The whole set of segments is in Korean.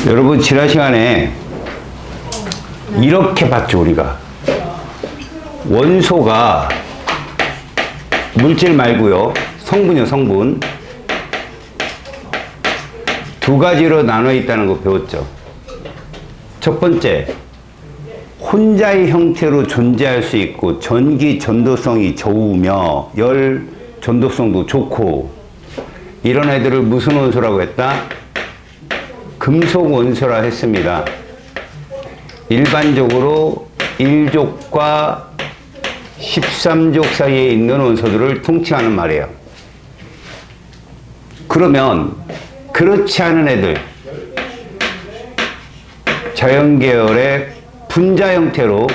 여러분 지난 시간에 이렇게 봤죠. 우리가 원소가 물질 말고요, 성분이요, 성분 두 가지로 나눠 있다는 거 배웠죠. 첫 번째, 혼자의 형태로 존재할 수 있고 전기 전도성이 좋으며 열 전도성도 좋고, 이런 애들을 무슨 원소라고 했다? 금속 원소라 했습니다. 일반적으로 1족과 13족 사이에 있는 원소들을 통칭하는 말이에요. 그러면 그렇지 않은 애들, 자연계열의 분자 형태로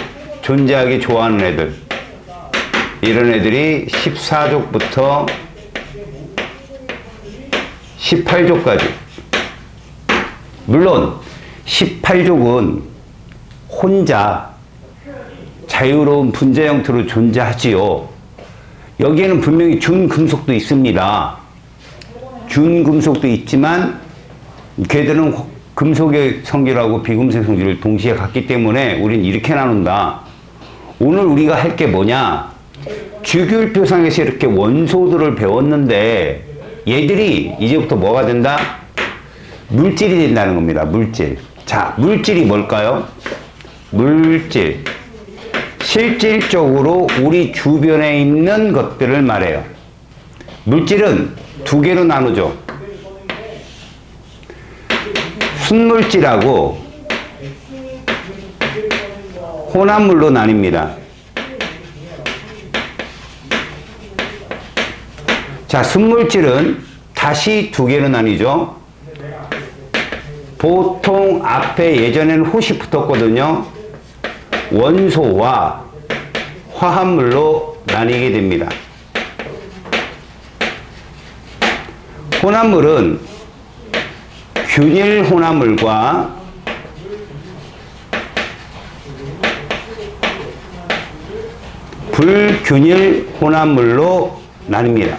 존재하기 좋아하는 애들, 이런 애들이 14족부터 18족까지. 물론 18족은 혼자 자유로운 분자 형태로 존재하지요. 여기에는 분명히 준금속도 있습니다. 준금속도 있지만 걔들은 금속의 성질하고 비금속의 성질을 동시에 갖기 때문에 우린 이렇게 나눈다. 오늘 우리가 할 게 뭐냐, 주기율표상에서 이렇게 원소들을 배웠는데 얘들이 이제부터 뭐가 된다? 물질이 된다는 겁니다. 물질. 자, 물질이 뭘까요? 물질. 실질적으로 우리 주변에 있는 것들을 말해요. 물질은 두 개로 나누죠. 순물질하고 혼합물로 나뉩니다. 자, 순물질은 다시 두 개로 나뉘죠. 보통 앞에 예전에는 호시 붙었거든요. 원소와 화합물로 나뉘게 됩니다. 혼합물은 균일 혼합물과 불균일 혼합물로 나뉩니다.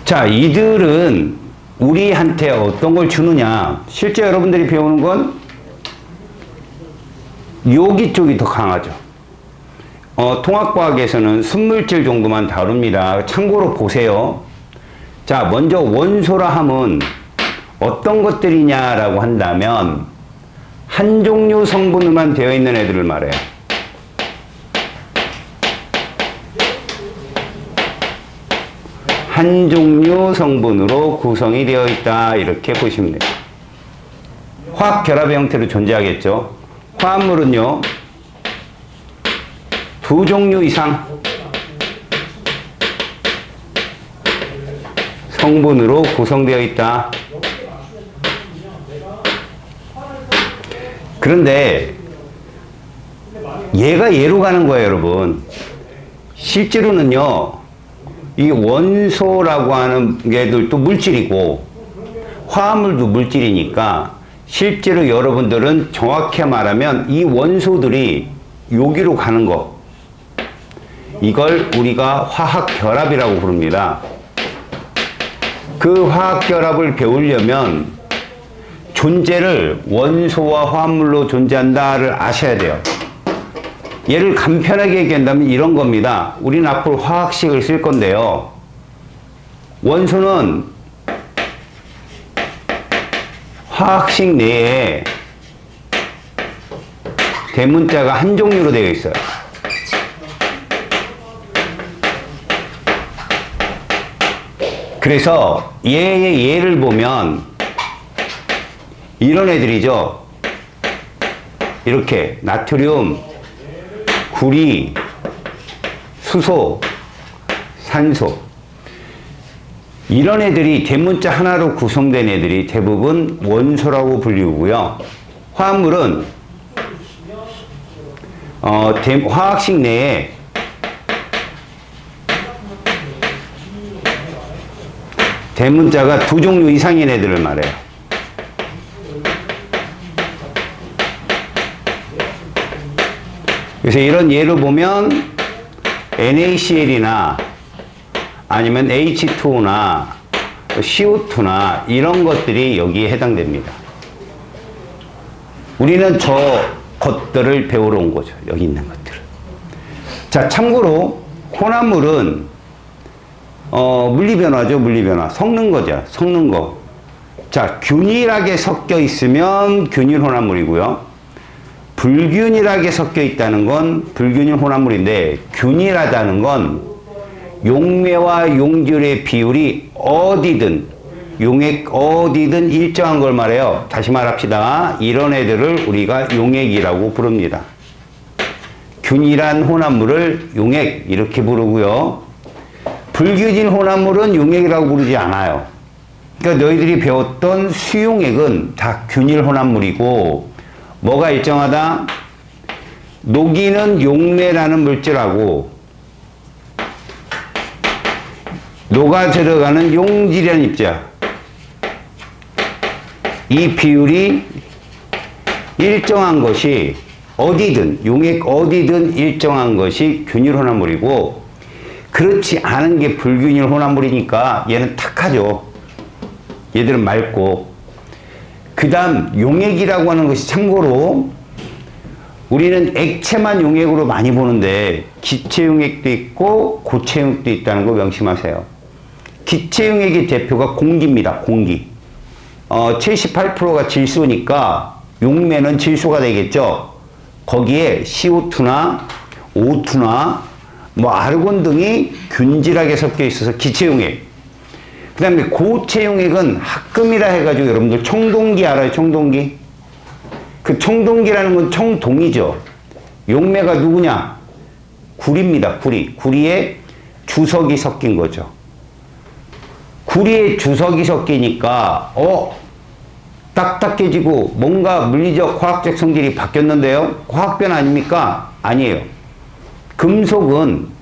자, 이들은 우리한테 어떤 걸 주느냐, 실제 여러분들이 배우는 건 여기 쪽이 더 강하죠. 통합과학에서는 순물질 정도만 다룹니다. 참고로 보세요. 자, 먼저 원소라 함은 어떤 것들이냐라고 한다면 한 종류 성분으로만 되어 있는 애들을 말해요. 한 종류 성분으로 구성이 되어 있다, 이렇게 보시면 돼요. 화학 결합의 형태로 존재하겠죠. 화합물은요, 두 종류 이상 성분으로 구성되어 있다. 그런데 얘가 얘로 가는 거예요, 여러분. 실제로는요, 이 원소라고 하는 애들도 물질이고 화합물도 물질이니까 실제로 여러분들은 정확히 말하면 이 원소들이 여기로 가는 거, 이걸 우리가 화학결합이라고 부릅니다. 그 화학결합을 배우려면 존재를 원소와 화합물로 존재한다를 아셔야 돼요. 얘를 간편하게 얘기한다면 이런 겁니다. 우리는 앞으로 화학식을 쓸 건데요. 원소는 화학식 내에 대문자가 한 종류로 되어 있어요. 그래서 얘의 예를 보면 이런 애들이죠. 이렇게 나트륨, 구리, 수소, 산소, 이런 애들이 대문자 하나로 구성된 애들이 대부분 원소라고 불리고요. 화합물은 화학식 내에 대문자가 두 종류 이상인 애들을 말해요. 그래서 이런 예를 보면 NaCl이나 아니면 H2O 나 CO2나 이런 것들이 여기에 해당됩니다. 우리는 저 것들을 배우러 온 거죠. 여기 있는 것들을. 자, 참고로 혼합물은 물리변화죠. 물리변화. 섞는 거죠. 섞는 거. 자, 균일하게 섞여 있으면 균일 혼합물이고요. 불균일하게 섞여 있다는 건 불균일 혼합물인데, 균일하다는 건 용매와 용질의 비율이 어디든, 용액 어디든 일정한 걸 말해요. 다시 말합시다. 이런 애들을 우리가 용액이라고 부릅니다. 균일한 혼합물을 용액 이렇게 부르고요. 불균일 혼합물은 용액이라고 부르지 않아요. 그러니까 너희들이 배웠던 수용액은 다 균일 혼합물이고, 뭐가 일정하다? 녹이는 용매라는 물질하고 녹아 들어가는 용질이라는 입자, 이 비율이 일정한 것이 어디든, 용액 어디든 일정한 것이 균일 혼합물이고, 그렇지 않은 게 불균일 혼합물이니까 얘는 탁하죠. 얘들은 맑고. 그 다음 용액이라고 하는 것이 참고로 우리는 액체만 용액으로 많이 보는데 기체 용액도 있고 고체 용액도 있다는 거 명심하세요. 기체 용액의 대표가 공기입니다. 공기. 78%가 질소니까 용매는 질소가 되겠죠. 거기에 CO2나 O2나 뭐 아르곤 등이 균질하게 섞여 있어서 기체 용액. 그 다음에 고체 용액은 합금이라 해가지고 여러분들 청동기 알아요? 청동기? 그 청동기라는 건 청동이죠. 용매가 누구냐? 구리입니다. 구리. 구리에 주석이 섞인 거죠. 구리에 주석이 섞이니까 딱딱해지고 뭔가 물리적 화학적 성질이 바뀌었는데요. 화학변 아닙니까? 아니에요. 금속은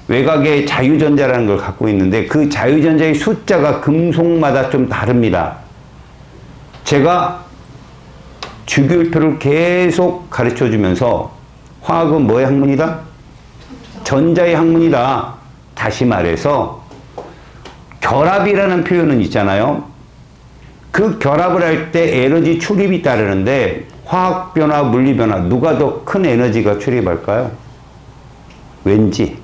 외곽에 자유전자라는 걸 갖고 있는데 그 자유전자의 숫자가 금속마다 좀 다릅니다. 제가 주기율표를 계속 가르쳐 주면서 화학은 뭐의 학문이다? 전자의 학문이다. 다시 말해서 결합이라는 표현은 있잖아요. 그 결합을 할 때 에너지 출입이 따르는데 화학변화, 물리변화 누가 더 큰 에너지가 출입할까요? 왠지.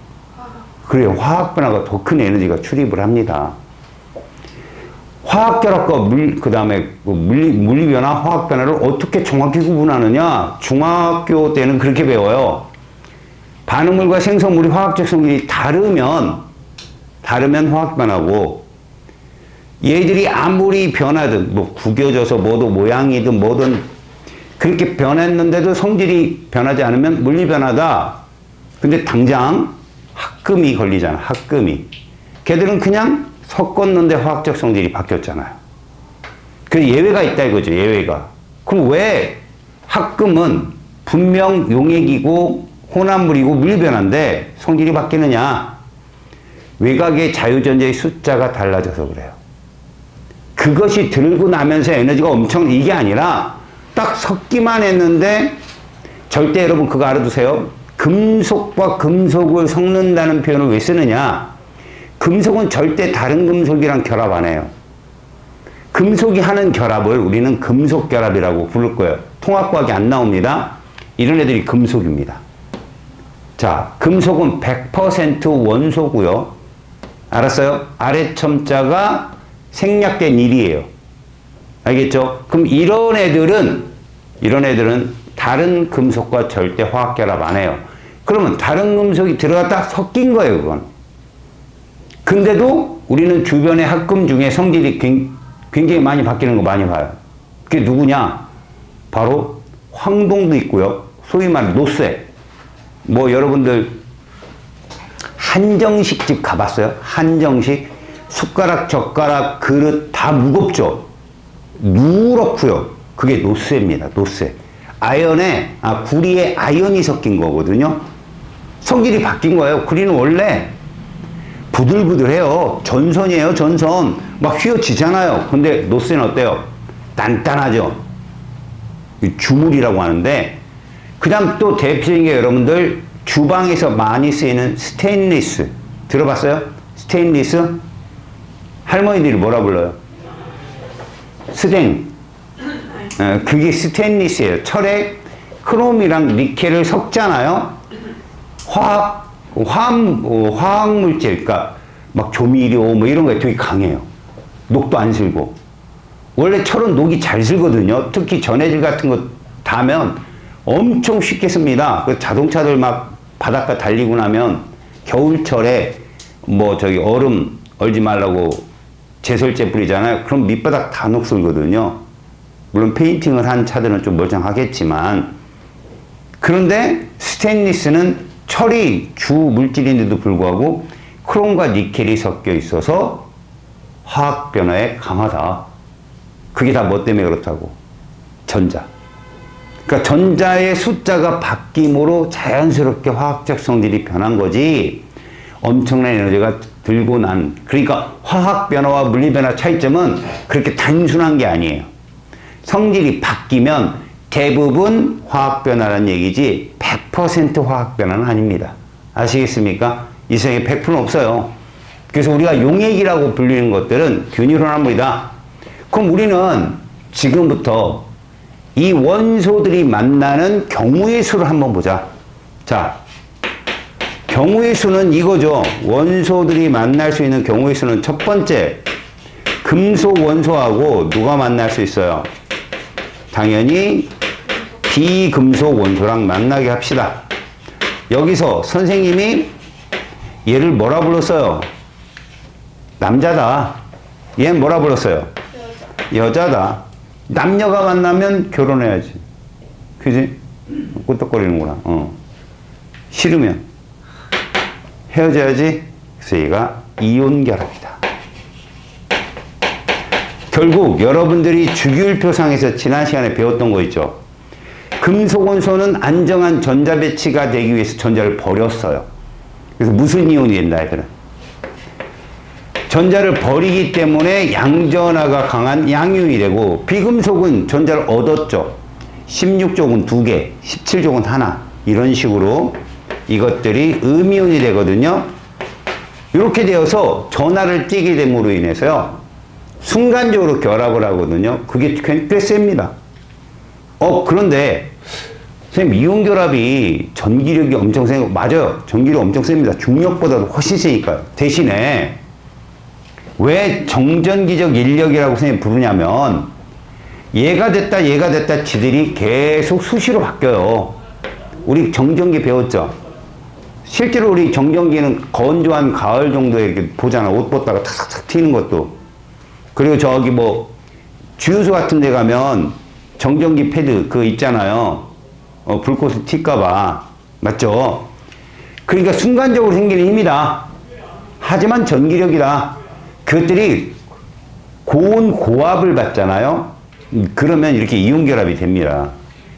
그래요. 화학변화가 더 큰 에너지가 출입을 합니다. 화학결합과 그 다음에 물리변화, 화학변화를 어떻게 정확히 구분하느냐? 중학교 때는 그렇게 배워요. 반응물과 생성물이 화학적 성질이 다르면 화학변화고, 얘들이 아무리 변하든, 뭐 구겨져서 뭐도 모양이든 뭐든 그렇게 변했는데도 성질이 변하지 않으면 물리변화다. 근데 당장 합금이 걸리잖아. 합금이. 걔들은 그냥 섞었는데 화학적 성질이 바뀌었잖아요. 그 예외가 있다 이거죠. 예외가. 그럼 왜 합금은 분명 용액이고 혼합물이고 물리변화인데 성질이 바뀌느냐? 외곽의 자유전자의 숫자가 달라져서 그래요. 그것이 들고 나면서 에너지가 엄청 이게 아니라 딱 섞기만 했는데, 절대 여러분 그거 알아두세요. 금속과 금속을 섞는다는 표현을 왜 쓰느냐? 금속은 절대 다른 금속이랑 결합 안 해요. 금속이 하는 결합을 우리는 금속 결합이라고 부를 거예요. 통합과학이 안 나옵니다. 이런 애들이 금속입니다. 자, 금속은 100% 원소고요. 알았어요? 아래 첨자가 생략된 일이에요. 알겠죠? 그럼 이런 애들은 다른 금속과 절대 화학 결합 안 해요. 그러면 다른 금속이 들어갔다 섞인 거예요, 그건. 근데도 우리는 주변의 합금 중에 성질이 굉장히 많이 바뀌는 거 많이 봐요. 그게 누구냐? 바로 황동도 있고요. 소위 말하는 노쇠. 뭐 여러분들 한정식 집 가봤어요? 한정식? 숟가락, 젓가락, 그릇 다 무겁죠? 누렇고요. 그게 노쇠입니다. 노쇠. 구리에 아연이 섞인 거거든요. 성질이 바뀐 거예요. 구리는 원래 부들부들해요. 전선이에요, 전선. 막 휘어지잖아요. 근데 노쇠는 어때요? 단단하죠? 주물이라고 하는데, 그 다음 또 대표적인 게 여러분들 주방에서 많이 쓰이는 스테인리스. 들어봤어요? 스테인리스? 할머니들이 뭐라 불러요? 스댕. 그게 스테인리스예요. 철에 크롬이랑 니켈을 섞잖아요. 화학 물질, 그러니까 막 조미료 뭐 이런 거에 되게 강해요. 녹도 안 슬고. 원래 철은 녹이 잘 슬거든요. 특히 전해질 같은 거 닿으면 엄청 쉽게 씁니다. 그 자동차들 막 바닷가 달리고 나면 겨울철에 뭐 저기 얼음 얼지 말라고 제설제 뿌리잖아요. 그럼 밑바닥 다 녹슬거든요. 물론 페인팅을 한 차들은 좀 멀쩡하겠지만, 그런데 스테인리스는 철이 주 물질인데도 불구하고 크롬과 니켈이 섞여 있어서 화학 변화에 강하다. 그게 다 뭐 때문에 그렇다고? 전자. 그러니까 전자의 숫자가 바뀜으로 자연스럽게 화학적 성질이 변한 거지, 엄청난 에너지가 들고 난, 그러니까 화학 변화와 물리 변화 차이점은 그렇게 단순한 게 아니에요. 성질이 바뀌면 대부분 화학 변화라는 얘기지 100% 화학 변화는 아닙니다. 아시겠습니까? 이 세상에 100%는 없어요. 그래서 우리가 용액이라고 불리는 것들은 균일혼합물이다. 그럼 우리는 지금부터 이 원소들이 만나는 경우의 수를 한번 보자. 자, 경우의 수는 이거죠. 원소들이 만날 수 있는 경우의 수는 첫 번째, 금속 원소하고 누가 만날 수 있어요? 당연히 비금속 원소랑 만나게 합시다. 여기서 선생님이 얘를 뭐라 불렀어요? 남자다. 얘는 뭐라 불렀어요? 여자다. 남녀가 만나면 결혼해야지. 그지? 꿀떡거리는구나. 싫으면 헤어져야지. 그래서 얘가 이온결합이다. 결국 여러분들이 주기율표상에서 지난 시간에 배웠던 거 있죠. 금속 원소는 안정한 전자 배치가 되기 위해서 전자를 버렸어요. 그래서 무슨 이온이 된다 얘들은? 전자를 버리기 때문에 양전하가 강한 양이온이 되고, 비금속은 전자를 얻었죠. 16족은 2개, 17족은 하나. 이런 식으로 이것들이 음이온이 되거든요. 이렇게 되어서 전하를 띠게 됨으로 인해서요, 순간적으로 결합을 하거든요. 그게 꽤 셉니다. 그런데 선생님, 이온결합이 전기력이 엄청 세고, 맞아요. 전기력 엄청 셉니다. 중력보다도 훨씬 세니까요. 대신에 왜 정전기적 인력이라고 선생님이 부르냐면, 얘가 됐다 지들이 계속 수시로 바뀌어요. 우리 정전기 배웠죠? 실제로 우리 정전기는 건조한 가을 정도에 이렇게 보잖아. 옷 벗다가 탁탁탁 튀는 것도. 그리고 저기 뭐 주유소 같은 데 가면 정전기 패드 그거 있잖아요. 불꽃을 튈까봐. 맞죠? 그러니까 순간적으로 생기는 힘이다. 하지만 전기력이다. 그것들이 고온 고압을 받잖아요. 그러면 이렇게 이온결합이 됩니다.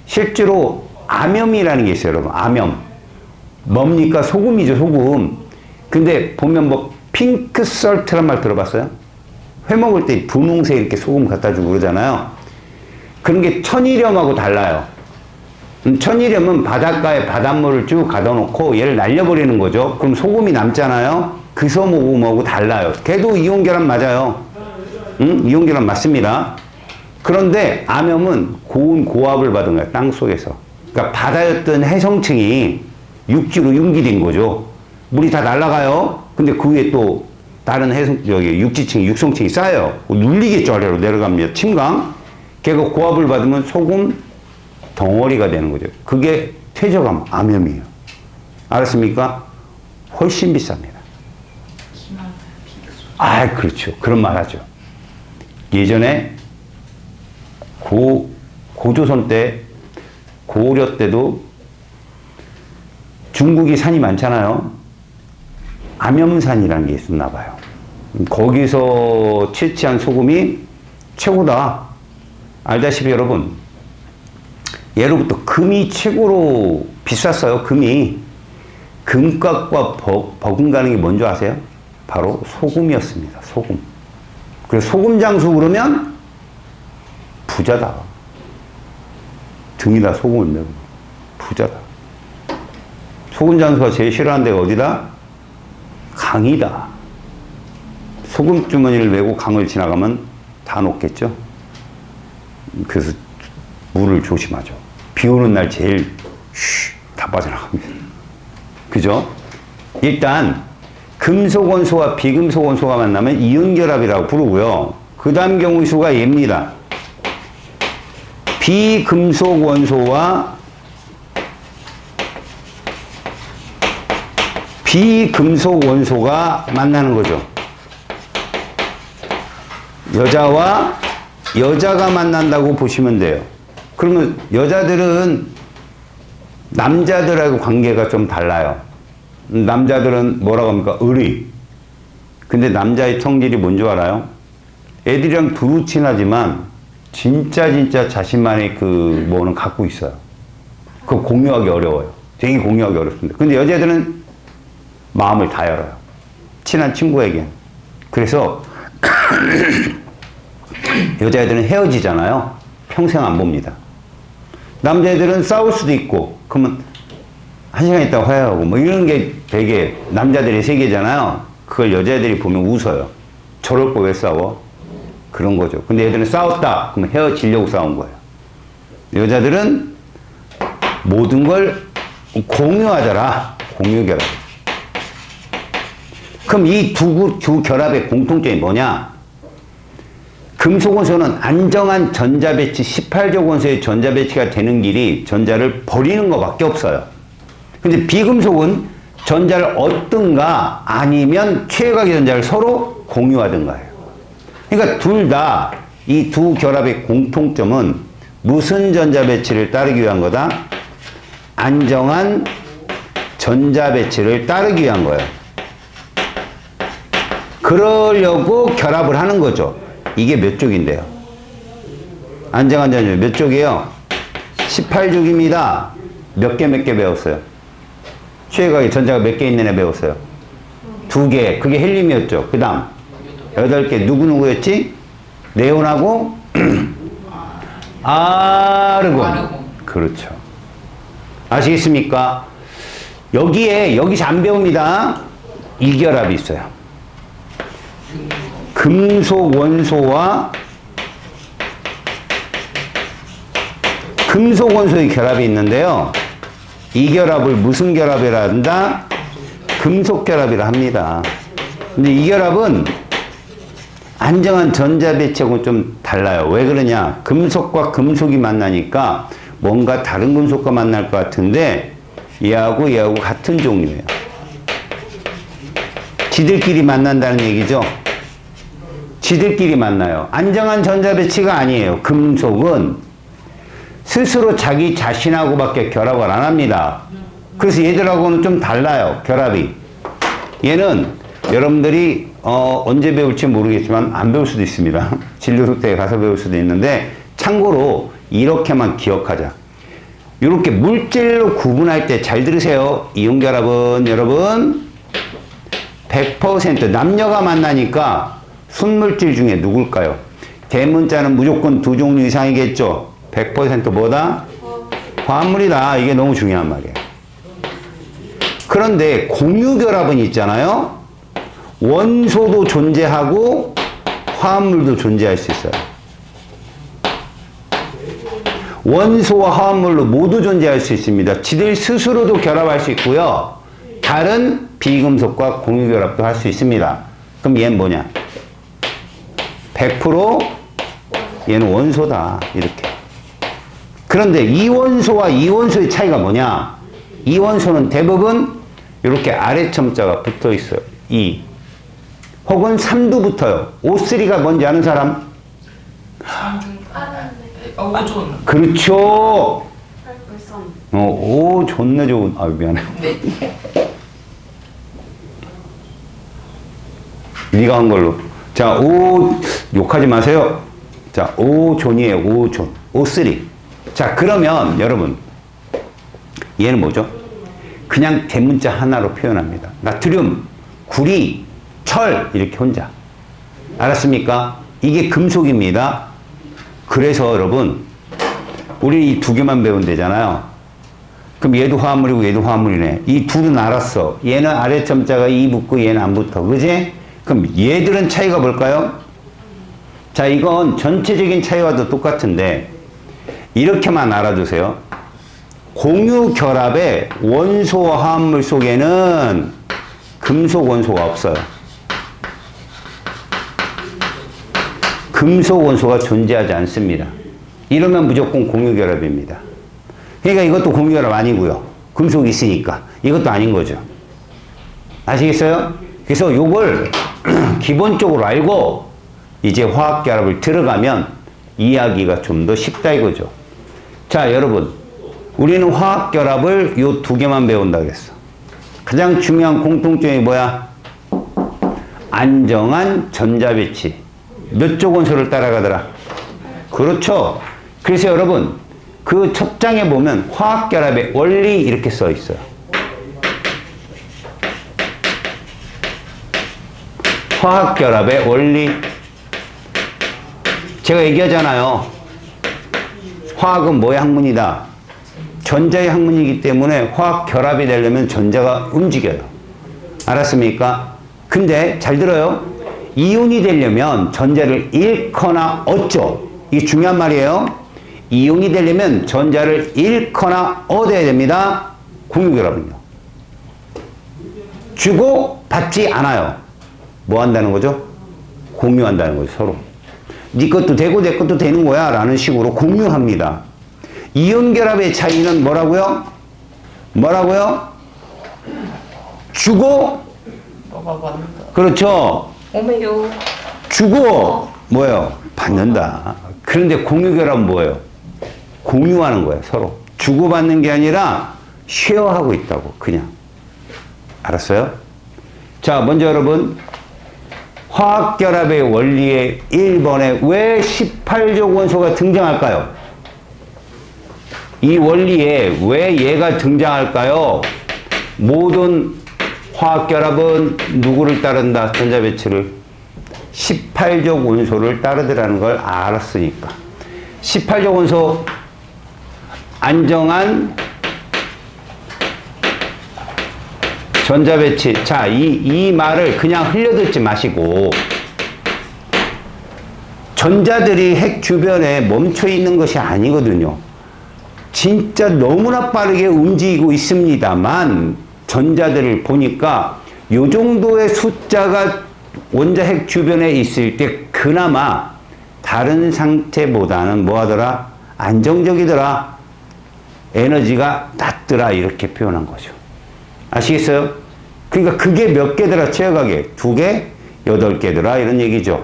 실제로 암염이라는 게 있어요, 여러분. 암염. 뭡니까? 소금이죠, 소금. 근데 보면 뭐 핑크 설트란 말 들어봤어요? 회 먹을 때 분홍색 이렇게 소금 갖다 주고 그러잖아요. 그런 게 천일염하고 달라요. 천일염은 바닷가에 바닷물을 쭉 가둬 놓고 얘를 날려버리는 거죠. 그럼 소금이 남잖아요. 그 소금하고 달라요. 걔도 이온결합 맞아요. 이온결합 맞습니다. 그런데 암염은 고온 고압을 받은 거예요. 땅 속에서. 그러니까 바다였던 해성층이 육지로 융기된 거죠. 물이 다 날아가요. 근데 그 위에 또 다른 육지층, 육성층이 쌓여요. 눌리겠죠. 아래로 내려갑니다. 침강. 걔가 고압을 받으면 소금 덩어리가 되는 거죠. 그게 퇴적암, 암염이에요. 알았습니까? 훨씬 비쌉니다. 그렇죠. 그런 말 하죠. 예전에 고조선 때, 고려 때도 중국이 산이 많잖아요. 암염산이라는 게 있었나 봐요. 거기서 채취한 소금이 최고다. 알다시피 여러분, 예로부터 금이 최고로 비쌌어요. 금이. 금값과 버금가는 게 뭔지 아세요? 바로 소금이었습니다. 소금. 그래서 소금 장수 그러면 부자다. 등에다 소금을 메고 부자다. 소금 장수가 제일 싫어하는 데가 어디다? 강이다. 소금 주머니를 메고 강을 지나가면 다 녹겠죠. 그래서 물을 조심하죠. 비 오는 날 제일 다 빠져나갑니다. 그죠? 일단 금속 원소와 비금속 원소가 만나면 이온결합이라고 부르고요. 그 다음 경우 수가 얘입니다. 비금속 원소와 비금속 원소가 만나는 거죠. 여자와 여자가 만난다고 보시면 돼요. 그러면 여자들은 남자들하고 관계가 좀 달라요. 남자들은 뭐라고 합니까? 의리. 근데 남자의 성질이 뭔 줄 알아요? 애들이랑 두루 친하지만 진짜 자신만의 그 뭐는 갖고 있어요. 그거 공유하기 어려워요. 되게 공유하기 어렵습니다. 근데 여자들은 마음을 다 열어요. 친한 친구에겐. 그래서 여자애들은 헤어지잖아요. 평생 안 봅니다. 남자애들은 싸울 수도 있고 그러면 한 시간 있다가 화해하고 뭐 이런 게 되게 남자들의 세계잖아요. 그걸 여자애들이 보면 웃어요. 저럴 거 왜 싸워? 그런 거죠. 근데 얘들은 싸웠다. 그러면 헤어지려고 싸운 거예요. 여자들은 모든 걸 공유하더라. 공유결합. 그럼 이 두 결합의 공통점이 뭐냐? 금속 원소는 안정한 전자 배치, 18족 원소의 전자 배치가 되는 길이 전자를 버리는 것밖에 없어요. 근데 비금속은 전자를 얻든가 아니면 최각의 전자를 서로 공유하든가 해요. 그러니까 둘 다 이 두 결합의 공통점은 무슨 전자 배치를 따르기 위한 거다? 안정한 전자 배치를 따르기 위한 거예요. 그러려고 결합을 하는 거죠. 이게 몇 족인데요? 안정한 전자 몇 족이에요? 18족입니다. 몇 개 배웠어요? 최각의 전자가 몇 개 있는 애 배웠어요? 2개. 그게 헬륨이었죠. 그 다음 8개. 누구였지? 네온하고 아르곤. 그렇죠. 아시겠습니까? 여기서 안 배웁니다. 이결합이 있어요. 금속 원소와 금속 원소의 결합이 있는데요. 이 결합을 무슨 결합이라 한다? 금속 결합이라 합니다. 근데 이 결합은 안정한 전자 배치하고는 좀 달라요. 왜 그러냐? 금속과 금속이 만나니까 뭔가 다른 금속과 만날 것 같은데 얘하고 같은 종류예요. 지들끼리 만난다는 얘기죠. 지들끼리 만나요. 안정한 전자 배치가 아니에요. 금속은 스스로 자기 자신하고밖에 결합을 안 합니다. 그래서 얘들하고는 좀 달라요. 결합이. 얘는 여러분들이 언제 배울지 모르겠지만 안 배울 수도 있습니다. 진료소 때 가서 배울 수도 있는데 참고로 이렇게만 기억하자. 이렇게 물질로 구분할 때 잘 들으세요. 이온결합은 여러분 100% 남녀가 만나니까 순물질 중에 누굴까요? 대문자는 무조건 2종류 이상이겠죠. 100% 뭐다? 화합물이다. 이게 너무 중요한 말이에요. 그런데 공유결합은 있잖아요. 원소도 존재하고 화합물도 존재할 수 있어요. 원소와 화합물로 모두 존재할 수 있습니다. 지들 스스로도 결합할 수 있고요. 다른 비금속과 공유결합도 할 수 있습니다. 그럼 얘는 뭐냐? 100% 얘는 원소다. 이렇게. 그런데 이원소와 이원소의 차이가 뭐냐? 이원소는 대부분 이렇게 아래 첨자가 붙어 있어요. 2. 혹은 3도 붙어요. O3가 뭔지 아는 사람? 오존. 그렇죠. 오, 존나 좋은. 아, 미안해. 네. 네가 한 걸로. 자, 오, 욕하지 마세요. 자, 오존이에요. 오존. O3. 자, 그러면 여러분, 얘는 뭐죠? 그냥 대문자 하나로 표현합니다. 나트륨, 구리, 철 이렇게 혼자. 알았습니까? 이게 금속입니다. 그래서 여러분, 우리 이 2개만 배우면 되잖아요. 그럼 얘도 화합물이고 얘도 화합물이네. 이 둘은 알았어. 얘는 아래 첨자가 2 붙고 얘는 안 붙어. 그지? 그럼 얘들은 차이가 뭘까요? 자, 이건 전체적인 차이와도 똑같은데 이렇게만 알아두세요. 공유 결합의 원소와 화합물 속에는 금속 원소가 없어요. 금속 원소가 존재하지 않습니다. 이러면 무조건 공유 결합입니다. 그러니까 이것도 공유 결합 아니고요. 금속이 있으니까 이것도 아닌 거죠. 아시겠어요? 그래서 요걸 기본적으로 알고 이제 화학 결합을 들어가면 이해하기가 좀 더 쉽다 이거죠. 자, 여러분, 우리는 화학 결합을 요 두 개만 배운다 그랬어. 가장 중요한 공통점이 뭐야? 안정한 전자 배치. 몇 쪽 원소를 따라가더라? 그렇죠. 그래서 여러분, 그 첫 장에 보면 화학 결합의 원리 이렇게 써 있어요. 화학 결합의 원리. 제가 얘기하잖아요. 화학은 뭐의 학문이다? 전자의 학문이기 때문에 화학 결합이 되려면 전자가 움직여요. 알았습니까? 근데 잘 들어요. 이온이 되려면 전자를 잃거나 얻죠. 이게 중요한 말이에요. 이온이 되려면 전자를 잃거나 얻어야 됩니다. 공유결합은요. 주고 받지 않아요. 뭐 한다는 거죠? 공유한다는 거죠, 서로. 네 것도 되고 내 것도 되는 거야 라는 식으로 공유합니다. 이온결합의 차이는 뭐라고요? 뭐라고요? 주고 그렇죠. 오메요. 주고 뭐예요? 받는다. 그런데 공유결합은 뭐예요? 공유하는 거예요, 서로. 주고받는 게 아니라 쉐어하고 있다고, 그냥. 알았어요? 자, 먼저 여러분, 화학결합의 원리의 1번에 왜 18족 원소가 등장할까요? 이 원리에 왜 얘가 등장할까요? 모든 화학결합은 누구를 따른다? 전자배치를. 18족 원소를 따르더라는 걸 알았으니까. 18족 원소 안정한 전자배치. 자, 이 말을 그냥 흘려듣지 마시고 전자들이 핵 주변에 멈춰 있는 것이 아니거든요. 진짜 너무나 빠르게 움직이고 있습니다만 전자들을 보니까 요 정도의 숫자가 원자 핵 주변에 있을 때 그나마 다른 상태보다는 뭐하더라? 안정적이더라. 에너지가 낮더라. 이렇게 표현한 거죠. 아시겠어요? 그러니까 그게 몇 개더라? 최악하게 2개, 8개더라. 이런 얘기죠.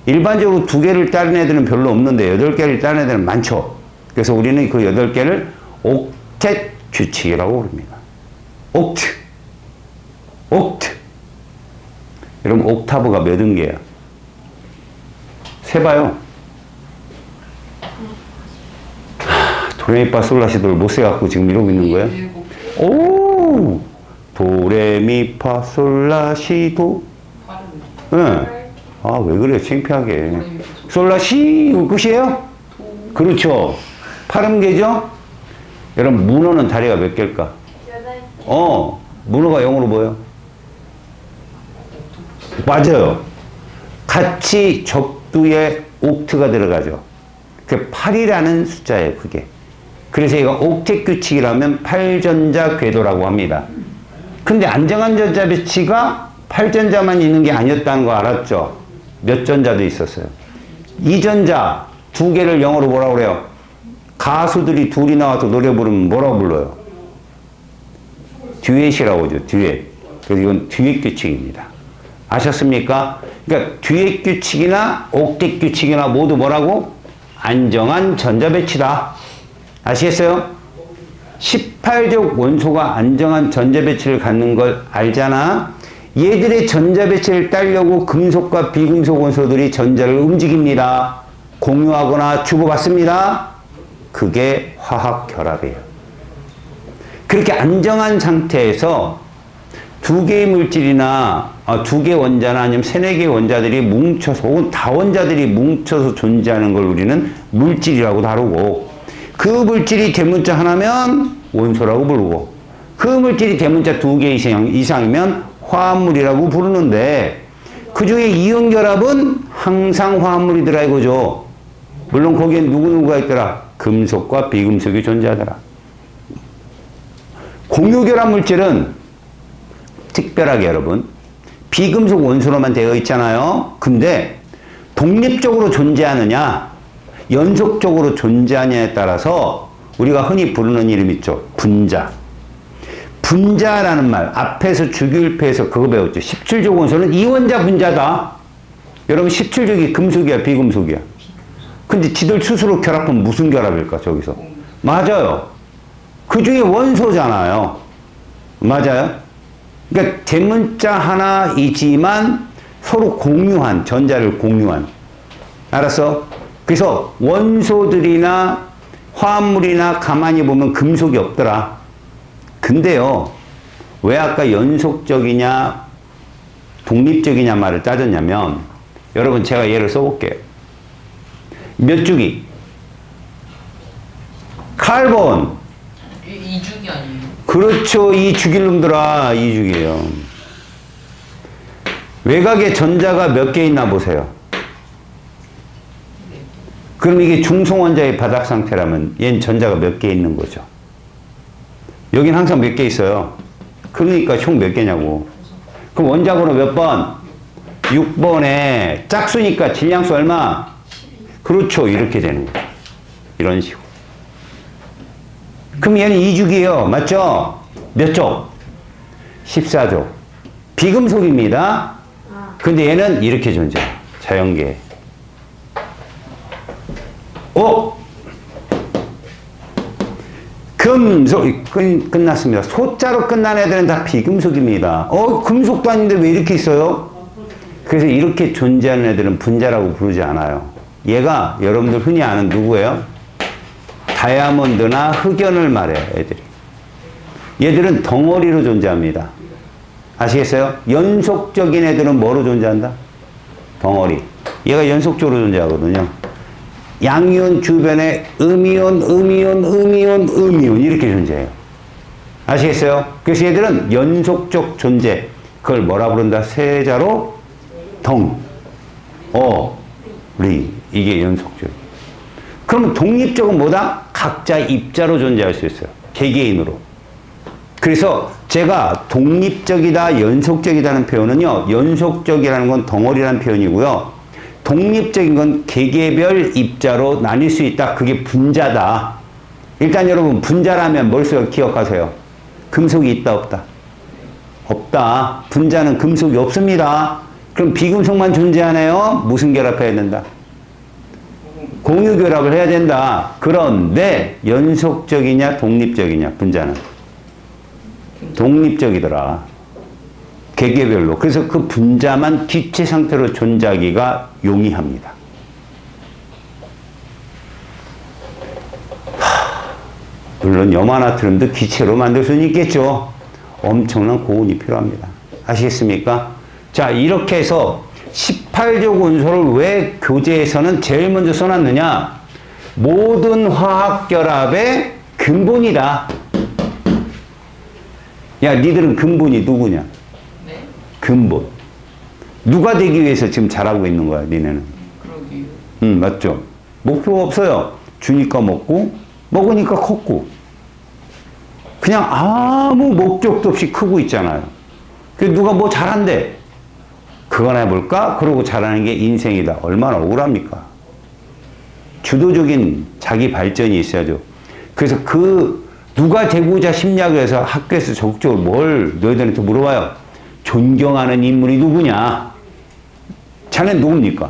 일반적으로 2개를 따른 애들은 별로 없는데 8개를 따른 애들은 많죠. 그래서 우리는 그 8개를 옥텟 규칙이라고 부릅니다. 옥트. 여러분, 옥타브가 몇 음계야? 세봐요. 도레미파솔라시도를 못 세갖고 지금 이러고 있는 거야? 오! 도레미파솔라시도. 응. 아, 왜 그래? 창피하게. 솔라시 끝이에요? 그렇죠. 8음계죠? 여러분, 문어는 다리가 몇 개일까? 문어가 0으로 뭐예요? 맞아요. 같이 적두에 옥트가 들어가죠. 그게 8이라는 숫자예요, 그게. 그래서 이거 옥텟 규칙이라면 8전자 궤도라고 합니다. 근데 안정한 전자 배치가 8전자만 있는 게 아니었다는 거 알았죠? 몇 전자도 있었어요. 2전자 2개를 영어로 뭐라고 그래요? 가수들이 둘이 나와서 노래 부르면 뭐라고 불러요? 듀엣이라고 하죠, 듀엣. 그래서 이건 듀엣 규칙입니다. 아셨습니까? 그러니까 듀엣 규칙이나 옥텟 규칙이나 모두 뭐라고? 안정한 전자 배치다. 아시겠어요? 18족 원소가 안정한 전자 배치를 갖는 걸 알잖아? 얘들의 전자 배치를 따려고 금속과 비금속 원소들이 전자를 움직입니다. 공유하거나 주고받습니다. 그게 화학 결합이에요. 그렇게 안정한 상태에서 2개의 물질이나 2개 원자나 아니면 3, 4개의 원자들이 뭉쳐서 혹은 다원자들이 뭉쳐서 존재하는 걸 우리는 물질이라고 다루고, 그 물질이 대문자 하나면 원소라고 부르고, 그 물질이 대문자 2개 이상이면 화합물이라고 부르는데, 그 그 중에 이온결합은 항상 화합물이 들어 이거죠. 물론 거기에 누구누구가 있더라. 금속과 비금속이 존재하더라. 공유결합 물질은 특별하게 여러분 비금속 원소로만 되어 있잖아요. 근데 독립적으로 존재하느냐 연속적으로 존재하느냐에 따라서 우리가 흔히 부르는 이름 있죠. 분자. 분자라는 말 앞에서 주기율표에서 그거 배웠죠. 17족 원소는 이원자 분자다. 여러분 17족이 금속이야 비금속이야? 근데 지들 스스로 결합하면 무슨 결합일까 저기서? 맞아요. 그 중에 원소잖아요. 맞아요? 그러니까 대문자 하나이지만 서로 공유한 전자를 공유한. 알았어? 그래서 원소들이나 화합물이나 가만히 보면 금속이 없더라. 근데요, 왜 아까 연속적이냐, 독립적이냐 말을 따졌냐면, 여러분 제가 예를 써볼게요. 몇 주기? 카본. 이주기 아니에요? 그렇죠. 이 주기를 놈들아. 이 주기예요. 외곽에 전자가 몇 개 있나 보세요. 그럼 이게 중성원자의 바닥 상태라면 얘는 전자가 몇 개 있는 거죠. 여긴 항상 몇 개 있어요. 그러니까 총 몇 개냐고. 그럼 원자번호 몇 번? 6번에 짝수니까 질량수 얼마? 그렇죠. 이렇게 되는 거예요. 이런 식으로. 그럼 얘는 2주기예요. 맞죠? 몇 족? 14족. 비금속입니다. 근데 얘는 이렇게 존재해요. 자연계. 금속, 끝났습니다. 소자로 끝난 애들은 다 비금속입니다. 금속도 아닌데 왜 이렇게 있어요? 그래서 이렇게 존재하는 애들은 분자라고 부르지 않아요. 얘가 여러분들 흔히 아는 누구예요? 다이아몬드나 흑연을 말해요, 애들이. 얘들은 덩어리로 존재합니다. 아시겠어요? 연속적인 애들은 뭐로 존재한다? 덩어리. 얘가 연속적으로 존재하거든요. 양이온 주변에 음이온, 음이온, 음이온, 음이온 이렇게 존재해요. 아시겠어요? 그래서 얘들은 연속적 존재. 그걸 뭐라 부른다? 세자로 덩, 리. 이게 연속적. 그러면 독립적은 뭐다? 각자 입자로 존재할 수 있어요. 개개인으로. 그래서 제가 독립적이다, 연속적이다는 표현은요. 연속적이라는 건 덩어리라는 표현이고요. 독립적인 건 개개별 입자로 나뉠 수 있다. 그게 분자다. 일단 여러분 분자라면 뭘 기억하세요? 금속이 있다 없다? 없다. 분자는 금속이 없습니다. 그럼 비금속만 존재하네요. 무슨 결합해야 된다? 공유 결합을 해야 된다. 그런데 연속적이냐 독립적이냐 분자는? 독립적이더라. 개개별로. 그래서 그 분자만 기체 상태로 존재하기가 용이합니다. 물론 염화나트륨도 기체로 만들 수는 있겠죠. 엄청난 고온이 필요합니다. 아시겠습니까? 자, 이렇게 해서 18족 원소를 왜 교재에서는 제일 먼저 써놨느냐? 모든 화학결합의 근본이다. 야, 니들은 근본이 누구냐? 네? 근본. 누가 되기 위해서 지금 잘하고 있는 거야, 니네는? 그러게요. 맞죠? 목표가 없어요. 주니까 먹고, 먹으니까 컸고. 그냥 아무 목적도 없이 크고 있잖아요. 그 누가 뭐 잘한대. 그거나 해볼까? 그러고 잘하는 게 인생이다. 얼마나 억울합니까? 주도적인 자기 발전이 있어야죠. 그래서 누가 되고자 심리학을 해서 학교에서 적극적으로 뭘 너희들한테 물어봐요. 존경하는 인물이 누구냐? 자넨 누굽니까?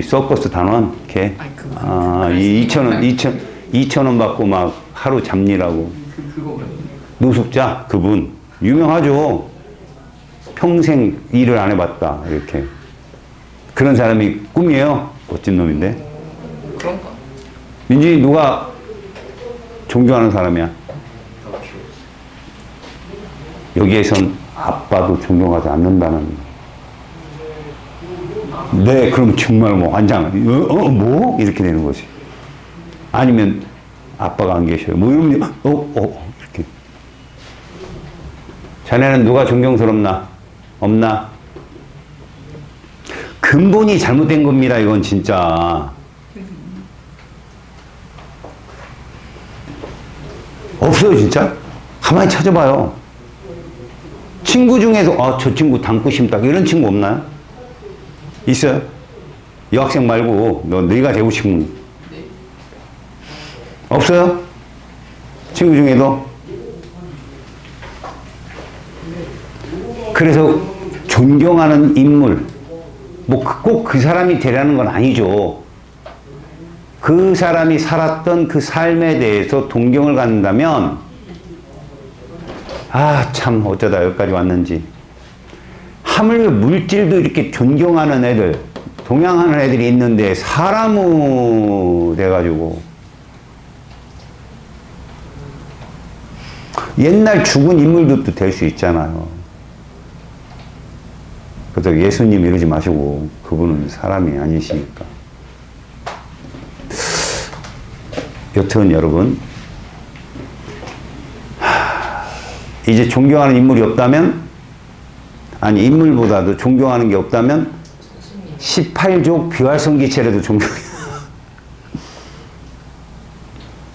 서커스 단원? 걔? 이 2,000원 받고 막 하루 잡일하고. 노숙자? 그분. 유명하죠. 평생 일을 안 해봤다. 이렇게. 그런 사람이 꿈이에요. 멋진 놈인데. 그런가? 민준이 누가 존경하는 사람이야? 여기에선 아빠도 존경하지 않는다는. 네, 그럼 정말 뭐 환장. 뭐? 이렇게 되는 거지. 아니면 아빠가 안 계셔요. 뭐 이러면 이렇게. 자네는 누가 존경스럽나? 없나? 근본이 잘못된 겁니다. 이건 진짜. 없어요, 진짜. 가만히 찾아봐요. 친구 중에서 저 친구 닮고 싶다 이런 친구 없나요? 있어요? 여학생 말고 네가 되고 싶은 네. 없어요? 친구 중에도? 그래서 존경하는 인물, 뭐 꼭 그 사람이 되라는 건 아니죠. 그 사람이 살았던 그 삶에 대해서 동경을 갖는다면 참 어쩌다 여기까지 왔는지. 하물며 물질도 이렇게 존경하는 애들, 동양하는 애들이 있는데 사람이 돼가지고 옛날 죽은 인물들도 될 수 있잖아요. 그래서 예수님 이러지 마시고 그분은 사람이 아니시니까. 여튼 여러분, 이제 존경하는 인물이 없다면, 아니 인물보다도 존경하는 게 없다면 18족 비활성기체라도 존경해.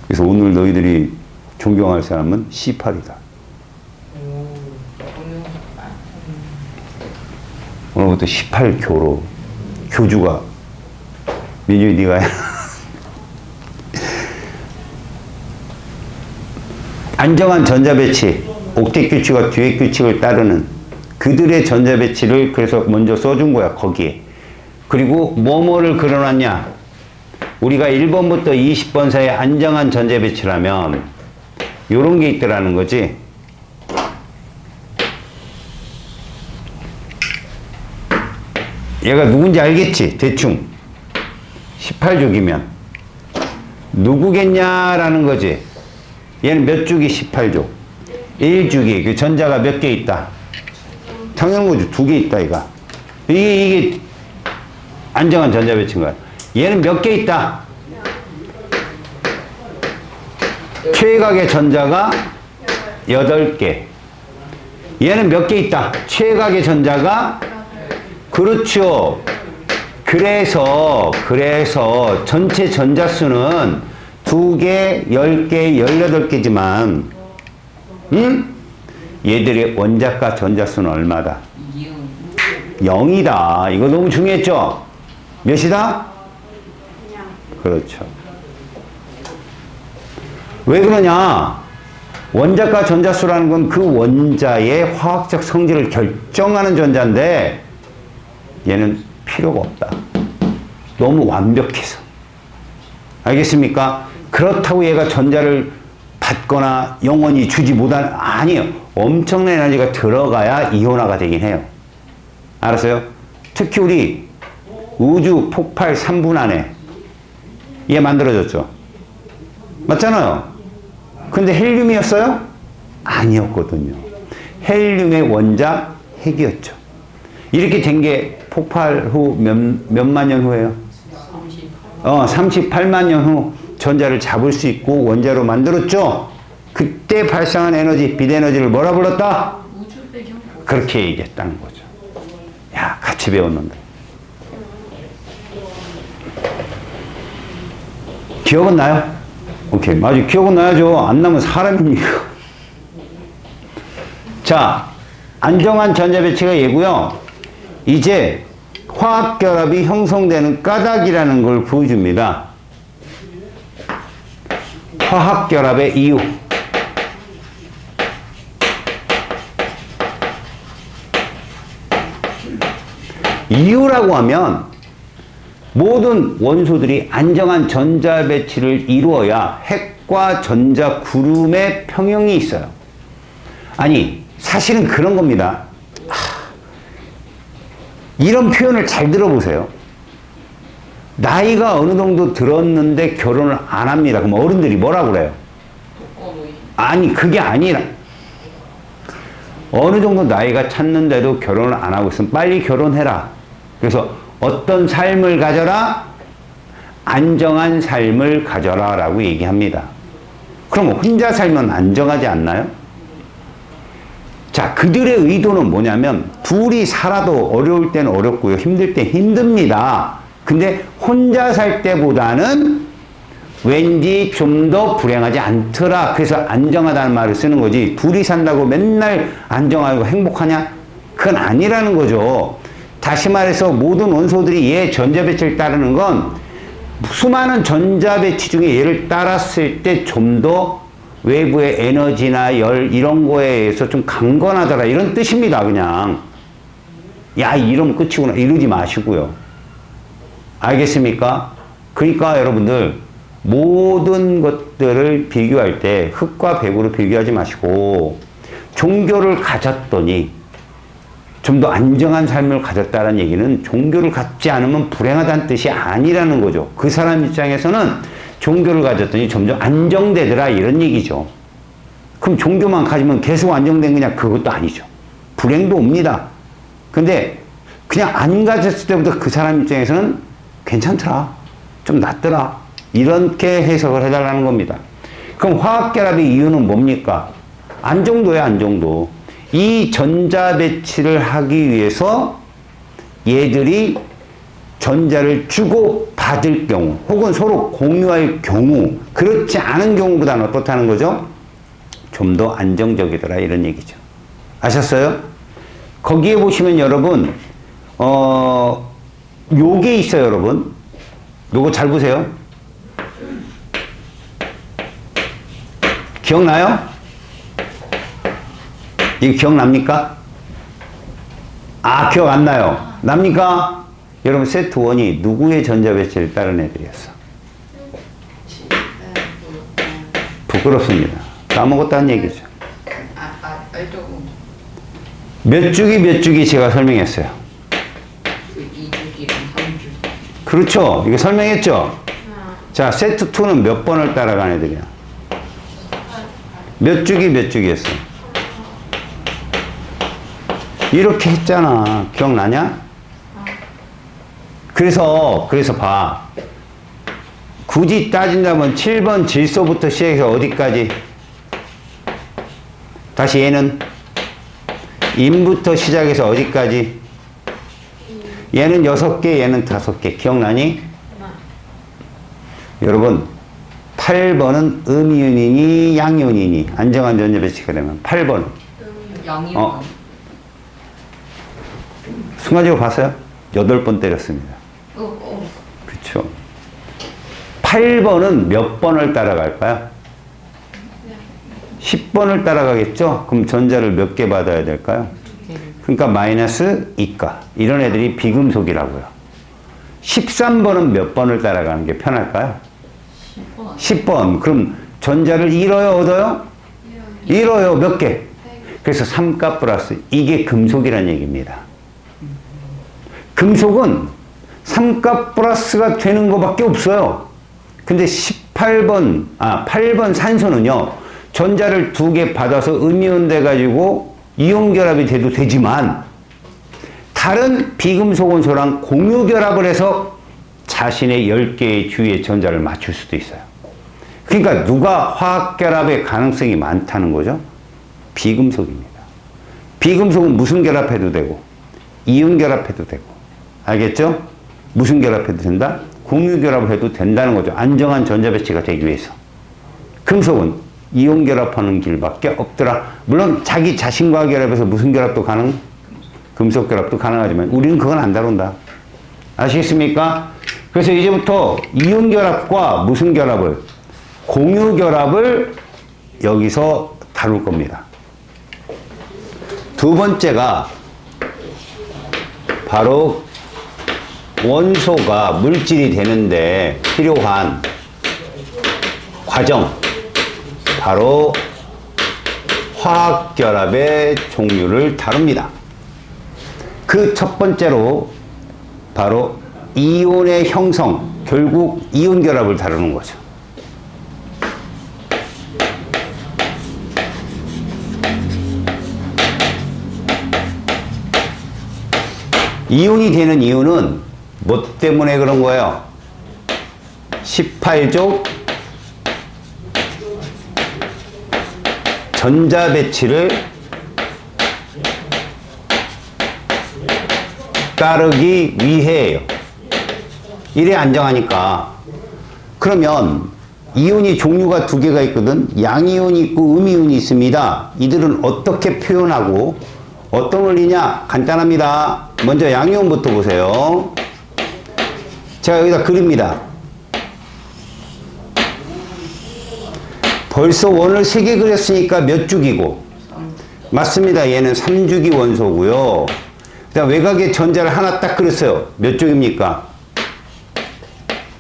그래서 오늘 너희들이 존경할 사람은 18이다. 오늘부터 18교로 교주가 민준이 네가 해. 안정한 전자배치, 옥텟 규칙과 듀엣 규칙을 따르는 그들의 전자배치를 그래서 먼저 써준 거야, 거기에. 그리고 뭐뭐를 그려놨냐? 우리가 1번부터 20번 사이에 안정한 전자배치라면 요런 게 있더라는 거지. 얘가 누군지 알겠지? 대충 18족이면 누구겠냐라는 거지. 얘는 몇 주기 18족? 1주기. 그 전자가 몇 개 있다? 당연한 거죠. 2개 있다, 이거. 이게 안정한 전자 배치인 거야. 얘는 몇 개 있다? 최각의 전자가 8개. 얘는 몇 개 있다? 최각의 전자가, 그렇죠. 그래서 전체 전자수는 2개, 10개, 18개지만, 얘들의 원자과 전자수는 얼마다? 0이다. 이거 너무 중요했죠? 몇이다? 그렇죠. 왜 그러냐? 원자과 전자수라는 건 그 원자의 화학적 성질을 결정하는 전자인데, 얘는 필요가 없다. 너무 완벽해서. 알겠습니까? 그렇다고 얘가 전자를 받거나 영원히 주지 못하는, 아니에요. 엄청난 에너지가 들어가야 이온화가 되긴 해요. 알았어요? 특히 우리 우주 폭발 3분 안에 얘 만들어졌죠. 맞잖아요. 근데 헬륨이었어요? 아니었거든요. 헬륨의 원자 핵이었죠. 이렇게 된 게 폭발 후 몇만 년 후에요? 38만 년 후 전자를 잡을 수 있고 원자로 만들었죠. 그때 발생한 에너지, 빛 에너지를 뭐라 불렀다? 우주 배경. 그렇게 얘기했다는 거죠. 야, 같이 배웠는데. 기억은 나요? 오케이. 맞아. 기억은 나야죠. 안 나면 사람입니까? 자, 안정한 전자 배치가 얘고요. 이제 화학결합이 형성되는 까닭이라는 걸 보여줍니다. 화학결합의 이유. 이유라고 하면 모든 원소들이 안정한 전자 배치를 이루어야 핵과 전자 구름의 평형이 있어요. 아니, 사실은 그런 겁니다. 이런 표현을 잘 들어보세요. 나이가 어느 정도 들었는데 결혼을 안 합니다. 그럼 어른들이 뭐라고 그래요? 아니, 그게 아니라 어느 정도 나이가 찼는데도 결혼을 안 하고 있으면 빨리 결혼해라. 그래서 어떤 삶을 가져라? 안정한 삶을 가져라 라고 얘기합니다. 그럼 혼자 살면 안정하지 않나요? 자, 그들의 의도는 뭐냐면 둘이 살아도 어려울 때는 어렵고요. 힘들 때 힘듭니다. 근데 혼자 살 때보다는 왠지 좀 더 불행하지 않더라. 그래서 안정하다는 말을 쓰는 거지. 둘이 산다고 맨날 안정하고 행복하냐? 그건 아니라는 거죠. 다시 말해서 모든 원소들이 얘 전자배치를 따르는 건 수많은 전자배치 중에 얘를 따랐을 때 좀 더 외부의 에너지나 열 이런 거에 의해서 좀 강건하더라 이런 뜻입니다. 그냥 야 이러면 끝이구나 이러지 마시고요. 알겠습니까? 그러니까 여러분들 모든 것들을 비교할 때 흙과 백으로 비교하지 마시고 종교를 가졌더니 좀 더 안정한 삶을 가졌다는 얘기는 종교를 갖지 않으면 불행하다는 뜻이 아니라는 거죠. 그 사람 입장에서는 종교를 가졌더니 점점 안정되더라 이런 얘기죠. 그럼 종교만 가지면 계속 안정된 거냐? 그것도 아니죠. 불행도 옵니다. 근데 그냥 안 가졌을 때부터 그 사람 입장에서는 괜찮더라. 좀 낫더라. 이렇게 해석을 해달라는 겁니다. 그럼 화학결합의 이유는 뭡니까? 안정도예요, 안정도. 이 전자배치를 하기 위해서 얘들이 전자를 주고 받을 경우 혹은 서로 공유할 경우 그렇지 않은 경우보다는 어떻다는 거죠? 좀 더 안정적이더라 이런 얘기죠. 아셨어요? 거기에 보시면 여러분 요게 있어요 여러분. 요거 잘 보세요. 기억나요? 이거 기억납니까? 아 기억 안 나요. 납니까? 여러분 세트 1이 누구의 전자배치를 따른 애들이었어? 부끄럽습니다. 까먹었다는 얘기죠. 몇 주기 몇 주기 제가 설명했어요. 그 2주기랑 3주기. 그렇죠. 이거 설명했죠. 자 세트 2는 몇 번을 따라간 애들이야? 몇 주기 몇 주기 했어? 이렇게 했잖아. 기억나냐? 그래서 봐. 굳이 따진다면 7번 질소부터 시작해서 어디까지? 다시 얘는 인부터 시작해서 어디까지? 얘는 6개, 얘는 5개. 기억나니? 여러분 8번은 음이온이니 양이온이니 안정한 전자배치가 되면 8번은 양이온. 순간적으로 봤어요? 8번 때렸습니다. 그렇죠. 8번은 몇 번을 따라갈까요? 10번을 따라가겠죠? 그럼 전자를 몇 개 받아야 될까요? 그러니까 마이너스 2가. 이런 애들이 비금속이라고요. 13번은 몇 번을 따라가는 게 편할까요? 10번. 그럼 전자를 잃어요, 얻어요? 잃어요. 몇 개? 그래서 3가 플러스. 이게 금속이라는 얘기입니다. 금속은 3가 플러스가 되는 것밖에 없어요. 근데 8번 산소는요, 전자를 2개 받아서 음이온 돼가지고 이온 결합이 돼도 되지만, 다른 비금속 원소랑 공유 결합을 해서 자신의 10개의 주위에 전자를 맞출 수도 있어요. 그러니까 누가 화학 결합의 가능성이 많다는 거죠? 비금속입니다. 비금속은 무슨 결합해도 되고, 이온 결합해도 되고, 알겠죠? 무슨 결합해도 된다? 공유 결합을 해도 된다는 거죠. 안정한 전자배치가 되기 위해서. 금속은 이온 결합하는 길밖에 없더라. 물론 자기 자신과 결합해서 무슨 결합도 가능? 금속 결합도 가능하지만 우리는 그건 안 다룬다. 아시겠습니까? 그래서 이제부터 이온 결합과 무슨 결합을? 공유 결합을 여기서 다룰 겁니다. 두 번째가 바로 원소가 물질이 되는데 필요한 과정, 바로 화학결합의 종류를 다룹니다. 그 첫 번째로 바로 이온의 형성, 결국 이온 결합을 다루는 거죠. 이온이 되는 이유는 뭐 때문에 그런 거예요? 18족 전자 배치를 따르기 위해예요. 이래 안정하니까. 그러면 이온이 종류가 두 개가 있거든. 양이온이 있고 음이온이 있습니다. 이들은 어떻게 표현하고 어떤 원리냐? 간단합니다. 먼저 양이온부터 보세요. 제가 여기다 그립니다. 벌써 원을 3개 그렸으니까 몇 주기고? 맞습니다. 얘는 3주기 원소고요. 그다음 외곽에 전자를 하나 딱 그렸어요. 몇 족입니까?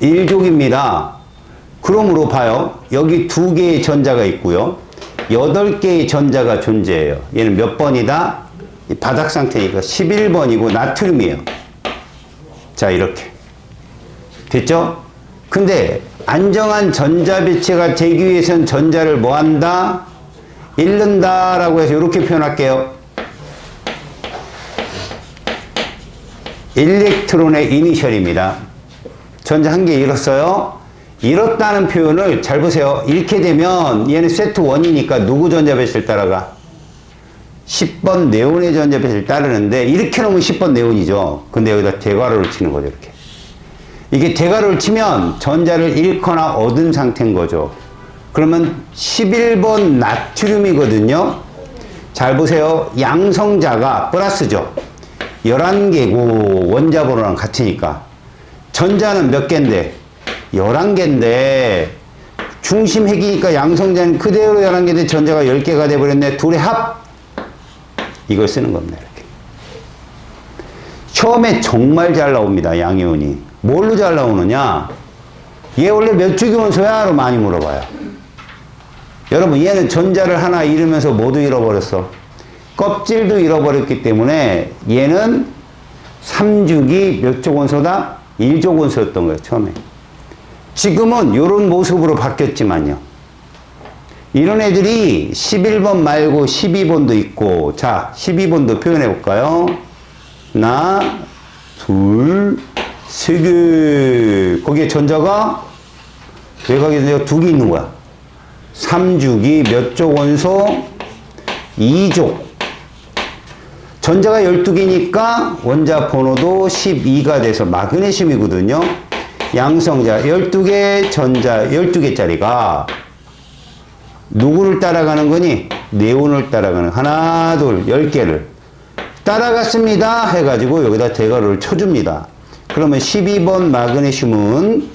1족입니다. 그러므로 봐요. 여기 2개의 전자가 있고요. 8개의 전자가 존재해요. 얘는 몇 번이다? 바닥 상태니까 11번이고 나트륨이에요. 자, 이렇게. 됐죠? 근데 안정한 전자 배치가 되기 위해서는 전자를 뭐 한다? 잃는다 라고 해서 이렇게 표현할게요. 일렉트론의 이니셜입니다. 전자 한 개 잃었어요. 잃었다는 표현을 잘 보세요. 잃게 되면 얘는 세트 1이니까 누구 전자 배치를 따라가? 10번 네온의 전자 배치를 따르는데 이렇게 놓으면 10번 네온이죠. 근데 여기다 대괄호를 치는 거죠. 이렇게. 이게 대괄호를 치면 전자를 잃거나 얻은 상태인 거죠. 그러면 11번 나트륨이거든요. 잘 보세요. 양성자가 플러스죠. 11개고 원자 번호랑 같으니까. 전자는 몇 개인데? 11개인데 중심 핵이니까 양성자는 그대로 11개인데 전자가 10개가 돼버렸네. 둘의 합! 이걸 쓰는 겁니다. 이렇게. 처음에 정말 잘 나옵니다. 양이온이. 뭘로 잘 나오느냐? 얘 원래 몇 주기 원소야?로 많이 물어봐요. 여러분, 얘는 전자를 하나 잃으면서 모두 잃어버렸어. 껍질도 잃어버렸기 때문에 얘는 3주기 몇 족 원소다? 1족 원소였던 거예요, 처음에. 지금은 이런 모습으로 바뀌었지만요. 이런 애들이 11번 말고 12번도 있고, 자, 12번도 표현해 볼까요? 하나, 둘, 세 개. 거기에 전자가 외곽에 2개 있는 거야. 3주기 몇 족 원소? 2족. 전자가 12개니까 원자 번호도 12가 돼서 마그네슘이거든요. 양성자 12개, 전자 12개짜리가 누구를 따라가는 거니? 네온을 따라가는, 하나, 둘, 10개를 따라갔습니다 해가지고 여기다 대괄호를 쳐줍니다. 그러면 12번 마그네슘은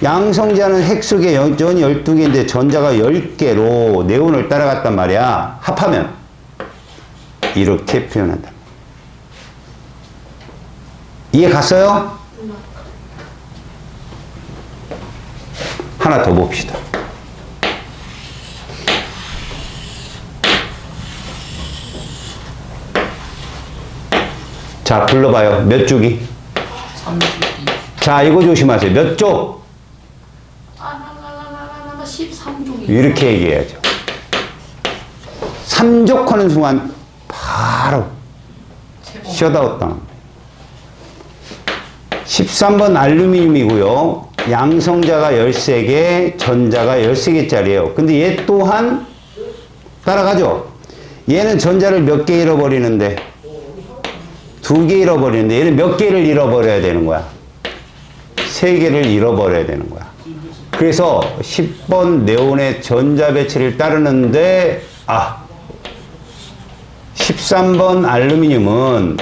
양성자는 핵 속에 전이 12개인데 전자가 10개로 네온을 따라갔단 말이야. 합하면 이렇게 표현한다. 이해 갔어요? 하나 더 봅시다. 자, 불러봐요. 몇 주기? 3주기. 자, 이거 조심하세요. 몇 족? 13족이. 이렇게 얘기해야죠. 3족 하는 순간 바로 셧아웃 당합니다. 13번 알루미늄이고요. 양성자가 13개, 전자가 13개짜리예요. 근데 얘 또한 따라가죠. 얘는 전자를 몇 개 잃어버리는데? 2개 잃어버리는데 얘는 몇 개를 잃어버려야 되는 거야? 3개를 잃어버려야 되는 거야. 그래서 10번 네온의 전자 배치를 따르는데 13번 알루미늄은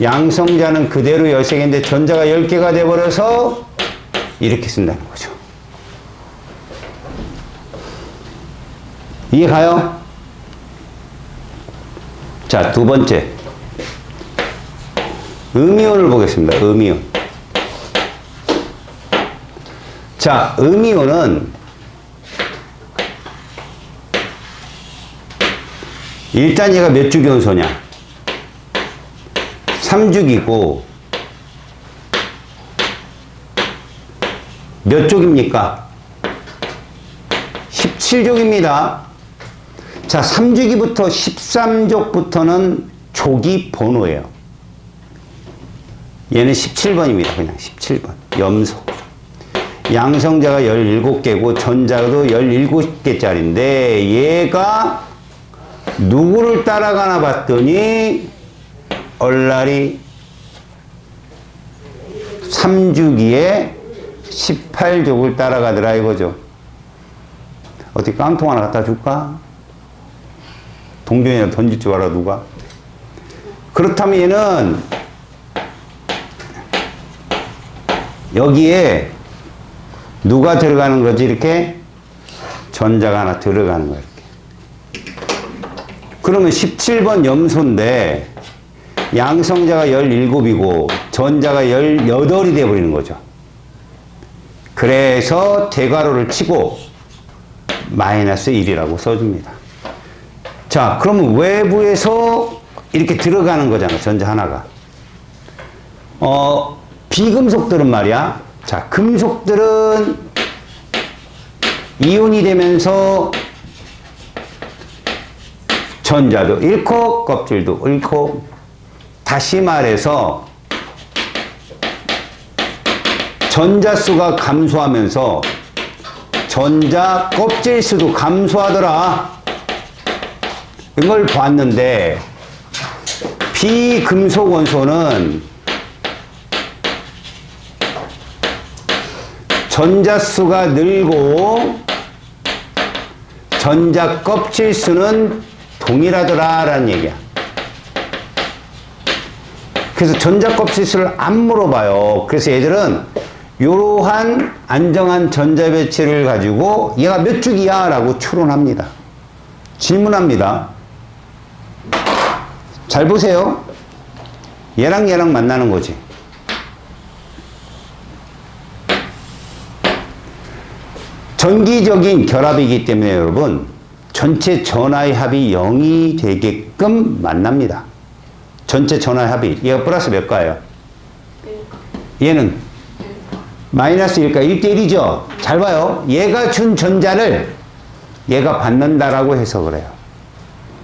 양성자는 그대로 13개인데 전자가 10개가 돼버려서 이렇게 쓴다는 거죠. 이해 가요? 자, 두 번째. 음이온을 보겠습니다. 음이온. 자, 음이온은 일단 얘가 몇 주기 원소냐? 3주기고 몇 족입니까? 17족입니다. 자, 3주기부터 13족부터는 족이 번호예요. 얘는 17번입니다. 그냥 17번. 염소. 양성자가 17개고 전자도 17개짜리인데 얘가 누구를 따라가나 봤더니 얼라리 13주기에 18족을 따라가더라 이거죠. 어떻게 깡통 하나 갖다 줄까? 동전이나 던질 줄 알아 누가? 그렇다면 얘는 여기에 누가 들어가는 거지? 이렇게 전자가 하나 들어가는 거야. 이렇게. 그러면 17번 염소인데 양성자가 17이고 전자가 18이 돼버리는 거죠. 그래서 대괄호를 치고 마이너스 1이라고 써줍니다. 자, 그러면 외부에서 이렇게 들어가는 거잖아, 전자 하나가. 비금속들은 말이야. 자, 금속들은 이온이 되면서 전자도 잃고 껍질도 잃고, 다시 말해서 전자수가 감소하면서 전자 껍질 수도 감소하더라. 이걸 봤는데 비금속 원소는 전자수가 늘고 전자 껍질 수는 동일하더라 라는 얘기야. 그래서 전자 껍질 수를 안 물어봐요. 그래서 얘들은 이러한 안정한 전자 배치를 가지고 얘가 몇 주기야? 라고 추론합니다. 질문합니다. 잘 보세요. 얘랑 얘랑 만나는 거지. 전기적인 결합이기 때문에 여러분 전체 전하의 합이 0이 되게끔 만납니다. 전체 전하의 합이. 얘가 플러스 몇 가예요? 얘는 마이너스 1가 1대1이죠. 잘 봐요. 얘가 준 전자를 얘가 받는다라고 해석을 해요.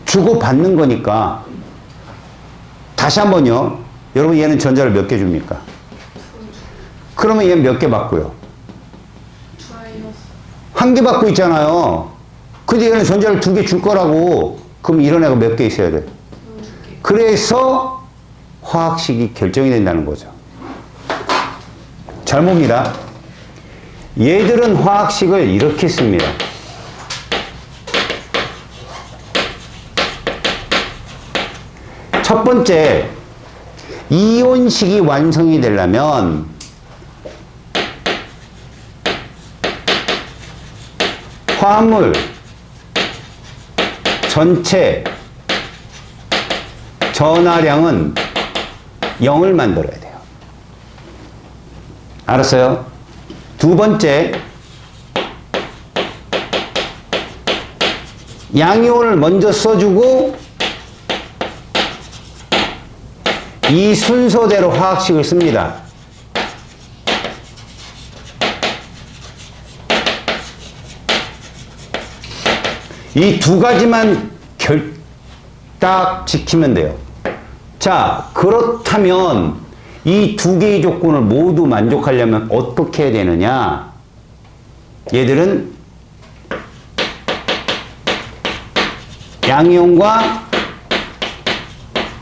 주고 받는 거니까. 다시 한번요. 여러분 얘는 전자를 몇 개 줍니까? 그러면 얘는 몇 개 받고요? 한 개 받고 있잖아요. 근데 얘는 전자를 2개 줄 거라고. 그럼 이런 애가 몇 개 있어야 돼? 그래서 화학식이 결정이 된다는 거죠. 잘 봅니다. 얘들은 화학식을 이렇게 씁니다. 첫 번째, 이온식이 완성이 되려면 화합물 전체 전하량은 0을 만들어야 돼요. 알았어요? 두 번째, 양이온을 먼저 써주고 이 순서대로 화학식을 씁니다. 이 두 가지만 딱 지키면 돼요. 자, 그렇다면 이 두 개의 조건을 모두 만족하려면 어떻게 해야 되느냐? 얘들은 양이온과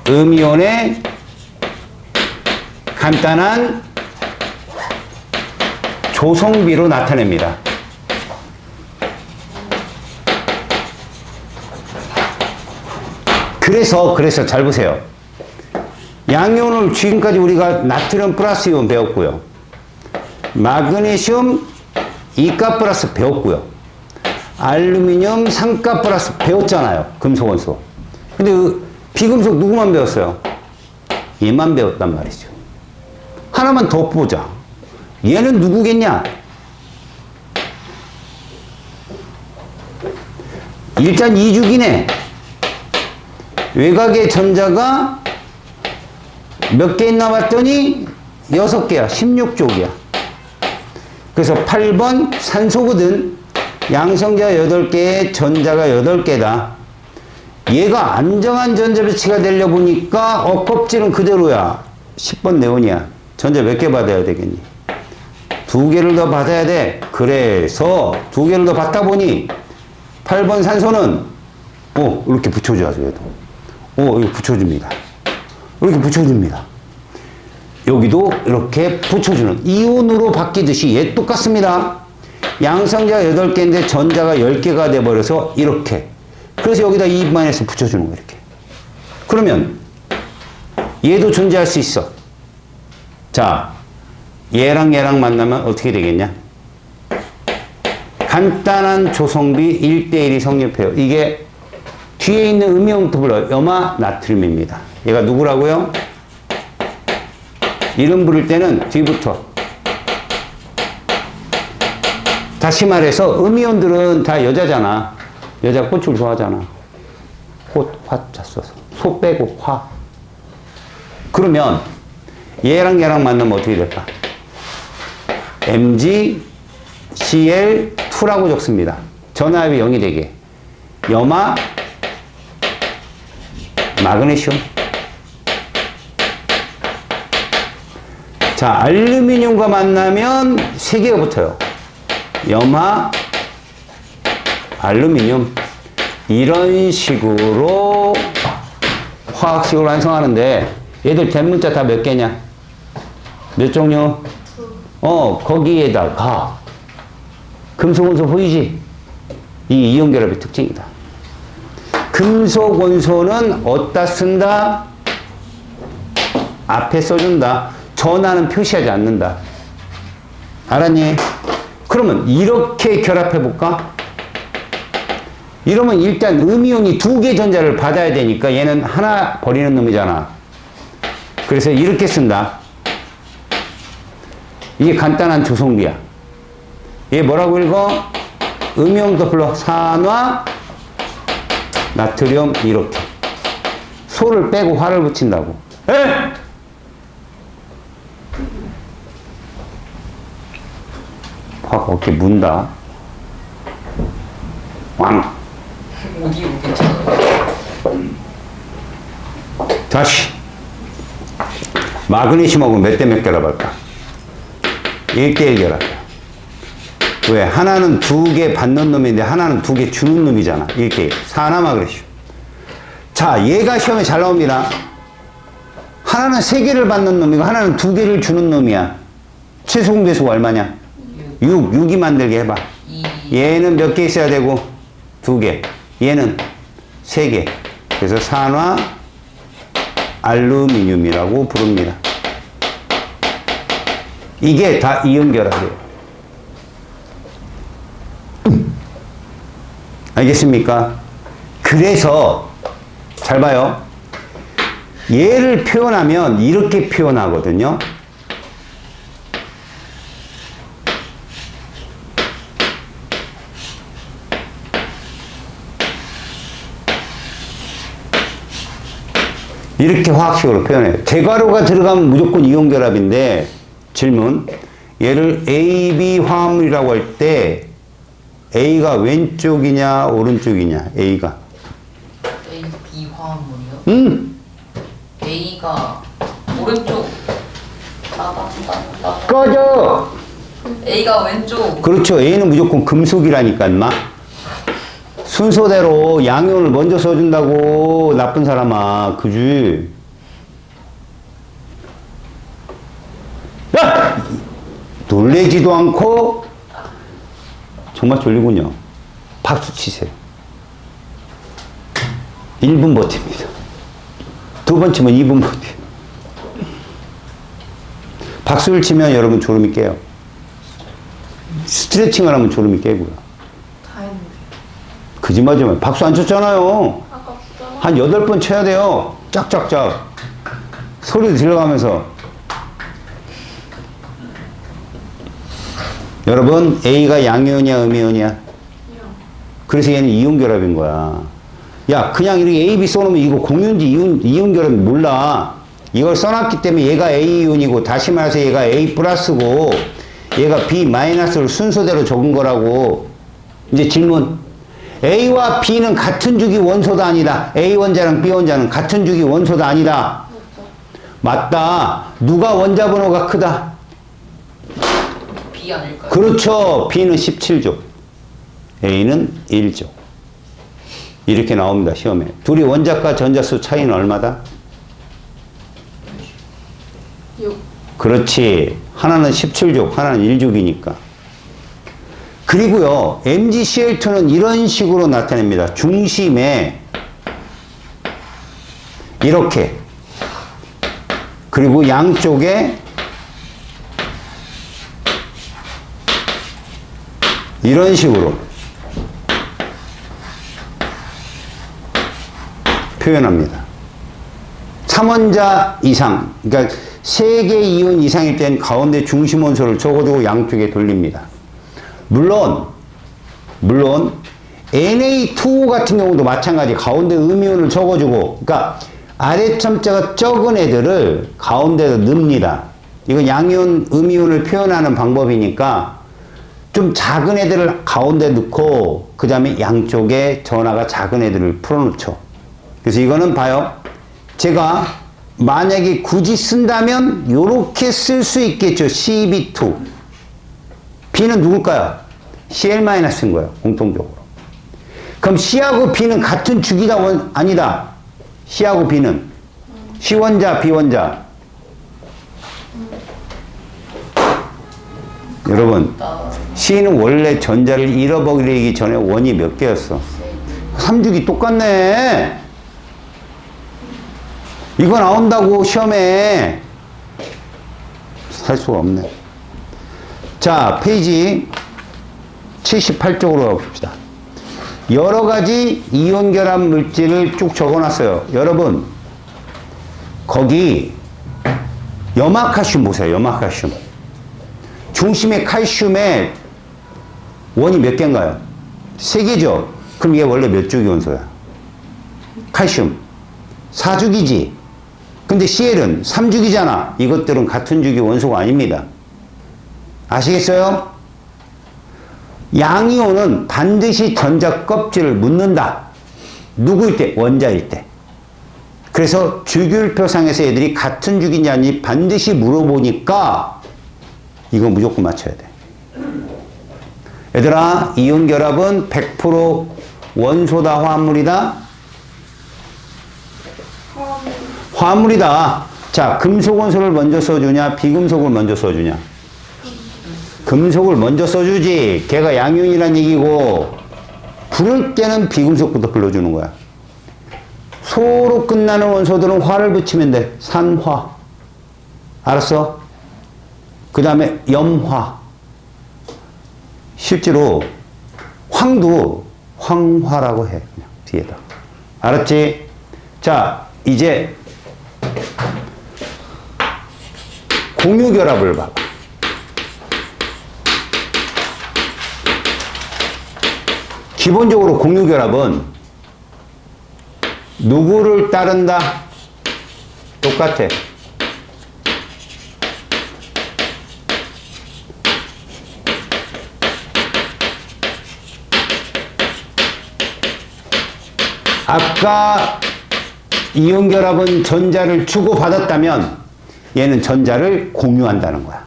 음이온의 간단한 조성비로 나타냅니다. 그래서 잘 보세요. 양이온을 지금까지 우리가 나트륨 플러스 이온 배웠고요. 마그네슘 2가 플러스 배웠고요. 알루미늄 3가 플러스 배웠잖아요. 금속원소. 근데 비금속 누구만 배웠어요? 얘만 배웠단 말이죠. 하나만 더 보자. 얘는 누구겠냐? 일단 2주기네. 외곽의 전자가 몇 개 있나 봤더니 6개야. 16족이야. 그래서 8번 산소거든. 양성자 8개에 전자가 8개다. 얘가 안정한 전자 배치가 되려 보니까 껍질은 그대로야. 10번 네온이야. 전자 몇 개 받아야 되겠니? 2개를 더 받아야 돼. 그래서 2개를 더 받다 보니 8번 산소는 이렇게 붙여줘야죠. 얘도. 이거 붙여줍니다. 이렇게 붙여줍니다. 여기도 이렇게 붙여주는 이온으로 바뀌듯이 얘 똑같습니다. 양성자가 8개인데 전자가 10개가 돼버려서 이렇게. 그래서 여기다 2-에서 붙여주는 거야, 이렇게. 그러면 얘도 존재할 수 있어. 자, 얘랑 얘랑 만나면 어떻게 되겠냐? 간단한 조성비 1대1이 성립해요. 이게 뒤에 있는 음이온부터 불러요. 염화 나트륨입니다. 얘가 누구라고요? 이름 부를 때는 뒤부터. 다시 말해서 음이온들은 다 여자잖아. 여자 꽃을 좋아하잖아. 꽃, 화자 써서. 소 빼고 화. 그러면 얘랑 얘랑 만나면 어떻게 될까? MgCl2라고 적습니다. 전화합이 0이 되게. 염화 마그네슘. 자, 알루미늄과 만나면 3개가 붙어요. 염화, 알루미늄. 이런 식으로 화학식을 완성하는데 얘들 대문자 다 몇 개냐? 몇 종류? 거기에다가 금속 원소 보이지? 이 이온 결합의 특징이다. 금속 원소는 어디다 쓴다? 앞에 써준다. 전하는 표시하지 않는다. 알았니? 그러면 이렇게 결합해 볼까? 이러면 일단 음이온이 2개 전자를 받아야 되니까 얘는 하나 버리는 놈이잖아. 그래서 이렇게 쓴다. 이게 간단한 조성비야. 얘 뭐라고 읽어? 음이온부터 불러. 산화 나트륨 이렇게. 소를 빼고 화를 붙인다고. 에? 화가 어떻게 문다. 왕. 어디 괜찮아요? 다시. 마그네슘하고 몇 대 몇 결합할까? 1대1 결합이야. 왜? 하나는 2개 받는 놈인데 하나는 2개 주는 놈이잖아. 1대1. 산화 마그네슘. 자, 얘가 시험에 잘 나옵니다. 하나는 3개를 받는 놈이고 하나는 2개를 주는 놈이야. 최소 공배수가 얼마냐? 6. 6이 만들게 해봐. 얘는 몇 개 있어야 되고? 2개. 얘는 3개. 그래서 산화 알루미늄이라고 부릅니다. 이게 다 이온 결합이에요. 알겠습니까? 그래서 잘 봐요. 얘를 표현하면 이렇게 표현하거든요. 이렇게 화학식으로 표현해요. 대괄호가 들어가면 무조건 이온 결합인데 질문. 얘를 AB 화합물이라고 할 때 A가 왼쪽이냐 오른쪽이냐? A가 A, B 화합물이요? A가 오른쪽. 꺼져! A가 왼쪽. 그렇죠. A는 무조건 금속이라니까 인마. 순서대로 양이온을 먼저 써준다고 나쁜 사람아. 그지? 야! 놀래지도 않고 정말 졸리군요. 박수 치세요. 1분 버팁니다. 2번 치면 2분 버텨요. 박수를 치면 여러분 졸음이 깨요. 스트레칭을 하면 졸음이 깨고요. 다 했는데. 거짓말 좀 해. 박수 안 쳤잖아요. 한 8번 쳐야 돼요. 짝짝짝. 소리 들려가면서. 여러분, A가 양이온이야, 음이온이야? 그래서 얘는 이온 결합인 거야. 야, 그냥 이렇게 A, B 써놓으면 이거 공유인지 이온 결합이 몰라. 이걸 써놨기 때문에 얘가 A이온이고, 다시 말해서 얘가 A 플러스고, 얘가 B 마이너스를 순서대로 적은 거라고. 이제 질문. A와 B는 같은 주기 원소다 아니다. A 원자랑 B 원자는 같은 주기 원소다 아니다. 맞다. 누가 원자 번호가 크다? B 아닐까요? 그렇죠. B는 17조. A는 1조. 이렇게 나옵니다. 시험에. 둘이 원자과 전자수 차이는 얼마다? 6. 그렇지. 하나는 17족, 하나는 1족이니까. 그리고요, MgCl2는 이런 식으로 나타냅니다. 중심에 이렇게. 그리고 양쪽에 이런 식으로 표현합니다. 3원자 이상, 그러니까 3개 이온 이상일 땐 가운데 중심 원소를 적어주고 양쪽에 돌립니다. 물론 Na2O 같은 경우도 마찬가지. 가운데 음이온을 적어주고, 그러니까 아래 첨자가 적은 애들을 가운데로 넣습니다. 이건 양이온, 음이온을 표현하는 방법이니까 좀 작은 애들을 가운데 넣고 그 다음에 양쪽에 전하가 작은 애들을 풀어놓죠. 그래서 이거는 봐요. 제가 만약에 굳이 쓴다면 요렇게 쓸 수 있겠죠. CB2. B는 누굴까요? Cl-인 거예요. 공통적으로. 그럼 C하고 B는 같은 주기다? 아니다. C하고 B는 C원자, B원자. 여러분, C는 원래 전자를 잃어버리기 전에 원이 몇 개였어? 3주기 똑같네. 이거 나온다고 시험에. 살 수가 없네. 자, 페이지 78쪽으로 가봅시다. 여러 가지 이온 결합 물질을 쭉 적어놨어요. 여러분, 거기 염화칼슘 보세요. 염화칼슘. 중심의 칼슘에 원이 몇 개인가요? 3개죠? 그럼 이게 원래 몇 주기 원소야? 칼슘 4주기지. 근데 Cl은 3주기잖아. 이것들은 같은 주기 원소가 아닙니다. 아시겠어요? 양이온은 반드시 전자 껍질을 묻는다. 누구일 때? 원자일 때. 그래서 주기율표상에서 애들이 같은 주기냐 아니 반드시 물어보니까 이거 무조건 맞춰야 돼. 얘들아, 이온 결합은 100% 원소다, 화합물이다? 화합물이다. 자, 금속 원소를 먼저 써주냐, 비금속을 먼저 써주냐? 금속을 먼저 써주지. 걔가 양이온이란 얘기고, 부를 때는 비금속부터 불러주는 거야. 소로 끝나는 원소들은 화를 붙이면 돼. 산화. 알았어? 그 다음에 염화. 실제로 황도 황화라고 해. 그냥 뒤에다. 알았지? 자, 이제 공유결합을 봐. 기본적으로 공유결합은 누구를 따른다? 똑같아. 아까 이온 결합은 전자를 주고받았다면 얘는 전자를 공유한다는 거야.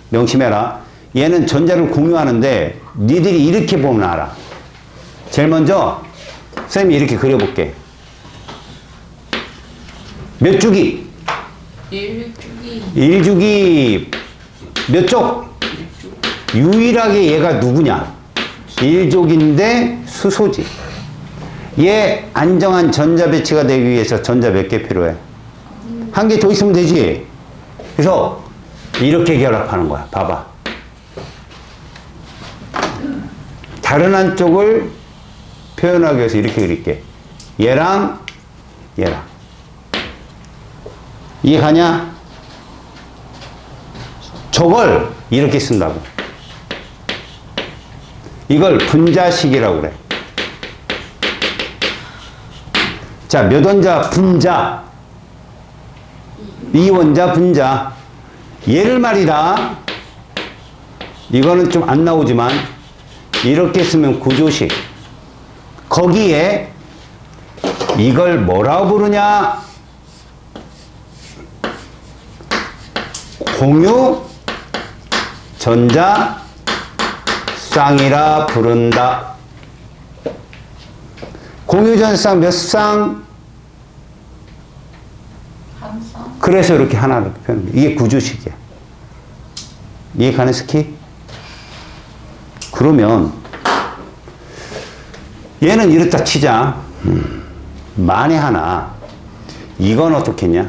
명심해라. 얘는 전자를 공유하는데 니들이 이렇게 보면 알아. 제일 먼저 선생님이 이렇게 그려볼게. 몇 주기? 1주기. 1주기. 몇 쪽? 유일하게 얘가 누구냐? 1족인데 수소지. 얘 안정한 전자 배치가 되기 위해서 전자 몇 개 필요해? 한 개 더 있으면 되지. 그래서 이렇게 결합하는 거야. 봐봐. 다른 한쪽을 표현하기 위해서 이렇게 그릴게. 얘랑 얘랑. 이해가냐? 저걸 이렇게 쓴다고. 이걸 분자식이라고 그래. 자, 몇 원자 분자, 이원자 분자. 얘를 말이다. 이거는 좀 안 나오지만 이렇게 쓰면 구조식. 거기에 이걸 뭐라고 부르냐? 공유 전자 쌍이라 부른다. 공유 전자쌍 몇 쌍? 한 쌍. 그래서 이렇게 하나로 표현합니다. 이게 구조식이야. 이해 가는 스키? 그러면 얘는 이렇다 치자. 만에 하나 이건 어떻겠냐?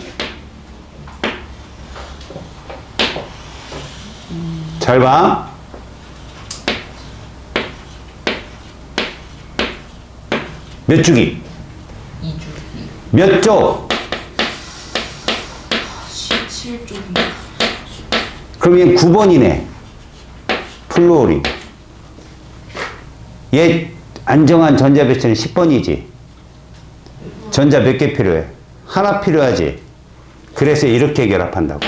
잘 봐. 몇 주기? 2주기. 몇 쪽? 17쪽인가? 그럼 얘 9번이네. 플로리. 얘 안정한 전자 배치는 10번이지. 전자 몇 개 필요해? 하나 필요하지. 그래서 이렇게 결합한다고.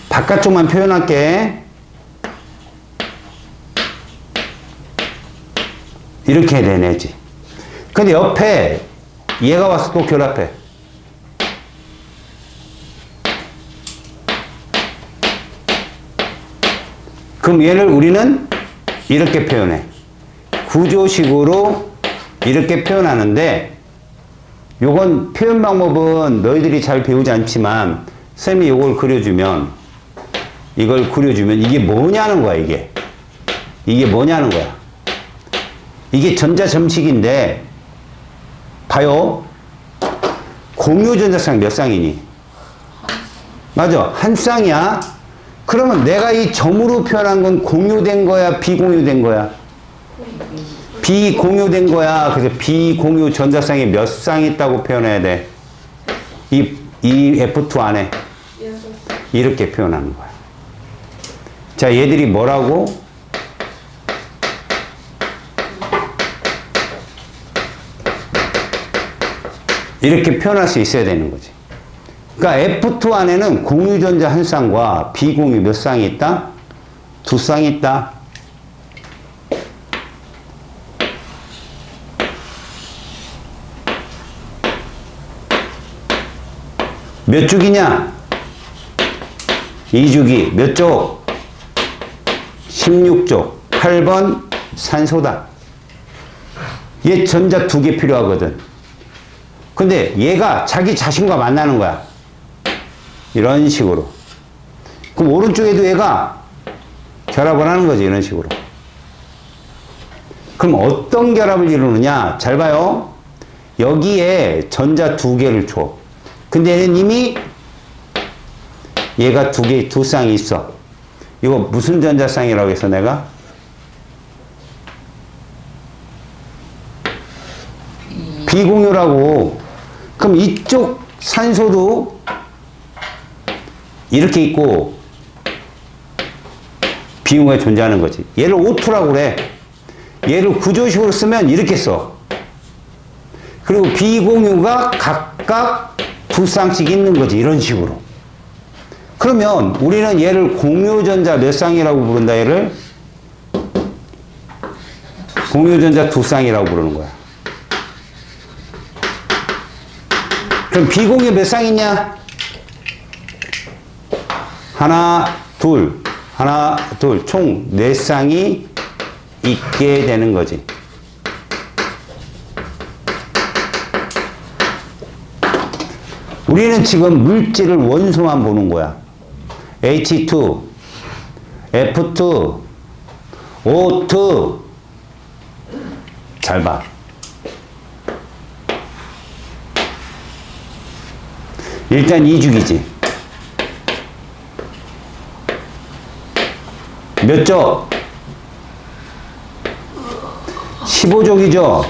바깥쪽만 표현할게. 이렇게 해내지. 근데 옆에 얘가 와서 또 결합해. 그럼 얘를 우리는 이렇게 표현해. 구조식으로 이렇게 표현하는데, 요건 표현 방법은 너희들이 잘 배우지 않지만 쌤이 요걸 그려주면, 이걸 그려주면 이게 뭐냐는 거야. 이게 뭐냐는 거야. 이게 전자점식인데 봐요. 공유전자쌍 몇 쌍이니? 맞아, 한 쌍이야. 그러면 내가 이 점으로 표현한 건 공유된 거야, 비공유된 거야? 비공유된 거야. 그래서 비공유 전자쌍이 몇 쌍 있다고 표현해야 돼? 이 F2 안에 이렇게 표현하는 거야. 자, 얘들이 뭐라고? 이렇게 표현할 수 있어야 되는 거지. 그러니까 F2 안에는 공유전자 한 쌍과 비공유 몇 쌍이 있다? 두 쌍이 있다. 몇 주기냐? 2주기. 몇 쪽? 16쪽. 8번 산소다. 얘 전자 2개 필요하거든. 근데 얘가 자기 자신과 만나는 거야. 이런 식으로. 그럼 오른쪽에도 얘가 결합을 하는 거지. 이런 식으로. 그럼 어떤 결합을 이루느냐? 잘 봐요. 여기에 전자 2개를 줘. 근데 얘는 이미 얘가 두 쌍이 있어. 이거 무슨 전자쌍이라고 했어, 내가? 비공유라고. 그럼 이쪽 산소도 이렇게 있고 비공유가 존재하는 거지. 얘를 O2라고 그래. 얘를 구조식으로 쓰면 이렇게 써. 그리고 비공유가 각각 두 쌍씩 있는 거지. 이런 식으로. 그러면 우리는 얘를 공유전자 몇 쌍이라고 부른다. 얘를 공유전자 두 쌍이라고 부르는 거야. 그럼 비공유 몇 쌍 있냐? 하나, 둘, 총 4쌍이 있게 되는 거지. 우리는 지금 물질을 원소만 보는 거야. H2, F2, O2. 잘 봐. 일단 2주기지. 몇 쪽? 15족이죠.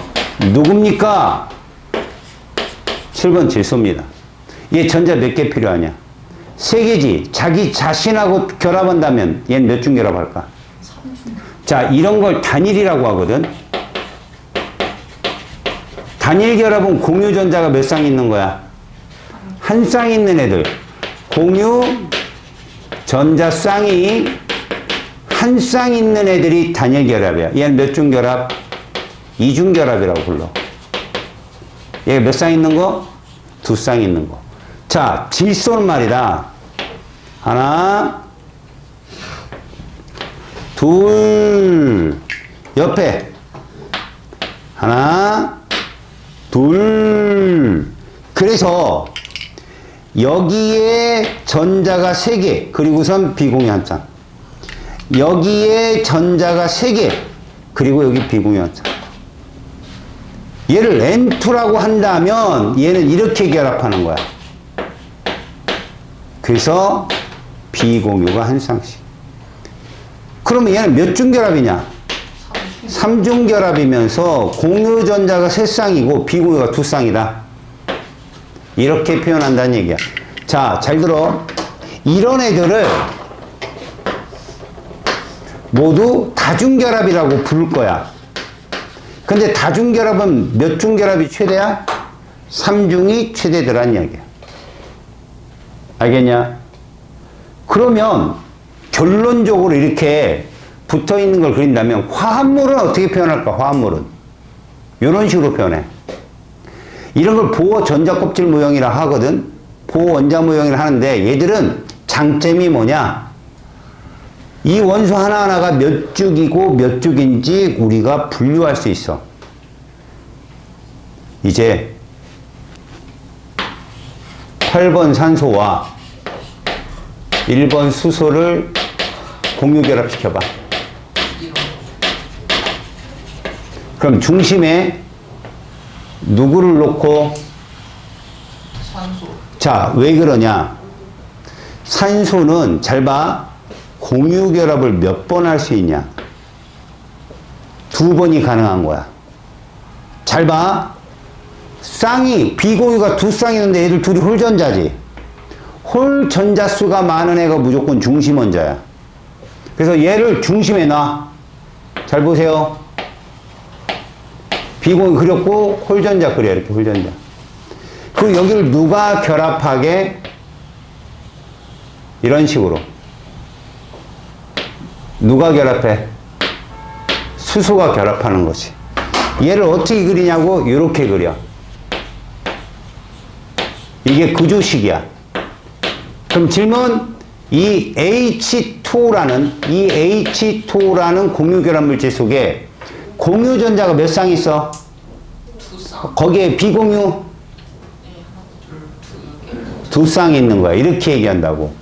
누굽니까? 7번 질소입니다. 얘 전자 몇 개 필요하냐? 3개지. 자기 자신하고 결합한다면 얘는 몇 중 결합할까? 3중. 자, 이런 걸 단일이라고 하거든. 단일 결합은 공유 전자가 몇 쌍 있는 거야? 한 쌍 있는 애들. 공유 전자 쌍이 한 쌍 있는 애들이 단일 결합이야. 얘는 몇 중 결합? 2중 결합이라고 불러. 얘가 몇 쌍 있는 거? 2쌍 있는 거. 자, 질소는 말이다. 하나, 둘, 옆에. 하나, 둘. 그래서 여기에 전자가 3개, 그리고선 비공유 한 쌍. 여기에 전자가 3개, 그리고 여기 비공유 한 쌍. 얘를 N2라고 한다면 얘는 이렇게 결합하는 거야. 그래서 비공유가 한 쌍씩. 그러면 얘는 몇 중 결합이냐? 3중 결합이면서 공유 전자가 3쌍이고 비공유가 2쌍이다. 이렇게 표현한다는 얘기야. 자, 잘 들어. 이런 애들을 모두 다중결합이라고 부를 거야. 근데 다중결합은 몇 중 결합이 최대야? 3중이 최대더란 이야기야. 알겠냐? 그러면 결론적으로 이렇게 붙어 있는 걸 그린다면 화합물은 어떻게 표현할까? 화합물은 이런 식으로 표현해. 이런 걸 보호 전자 껍질 모형이라 하거든. 보호 원자 모형이라 하는데 얘들은 장점이 뭐냐? 이 원소 하나하나가 몇 죽이고 몇 죽인지 우리가 분류할 수 있어. 이제 8번 산소와 1번 수소를 공유 결합시켜봐. 그럼 중심에 누구를 놓고? 산소. 자, 왜 그러냐? 산소는 잘 봐. 공유 결합을 몇 번 할 수 있냐? 2번이 가능한 거야. 잘 봐. 쌍이, 비공유가 2쌍이 있는데 얘들 둘이 홀전자지. 홀전자 수가 많은 애가 무조건 중심 원자야. 그래서 얘를 중심에 놔. 잘 보세요. 비공유 그렸고 홀전자 그려. 이렇게 홀전자. 그리고 여기를 누가 결합하게? 이런 식으로. 누가 결합해? 수소가 결합하는 거지. 얘를 어떻게 그리냐고? 이렇게 그려. 이게 구조식이야. 그럼 질문, 이 H2라는 공유 결합 물질 속에 공유 전자가 몇 쌍 있어? 2쌍. 거기에 비공유 네, 하나, 둘, 2쌍이 있는 거야. 이렇게 얘기한다고.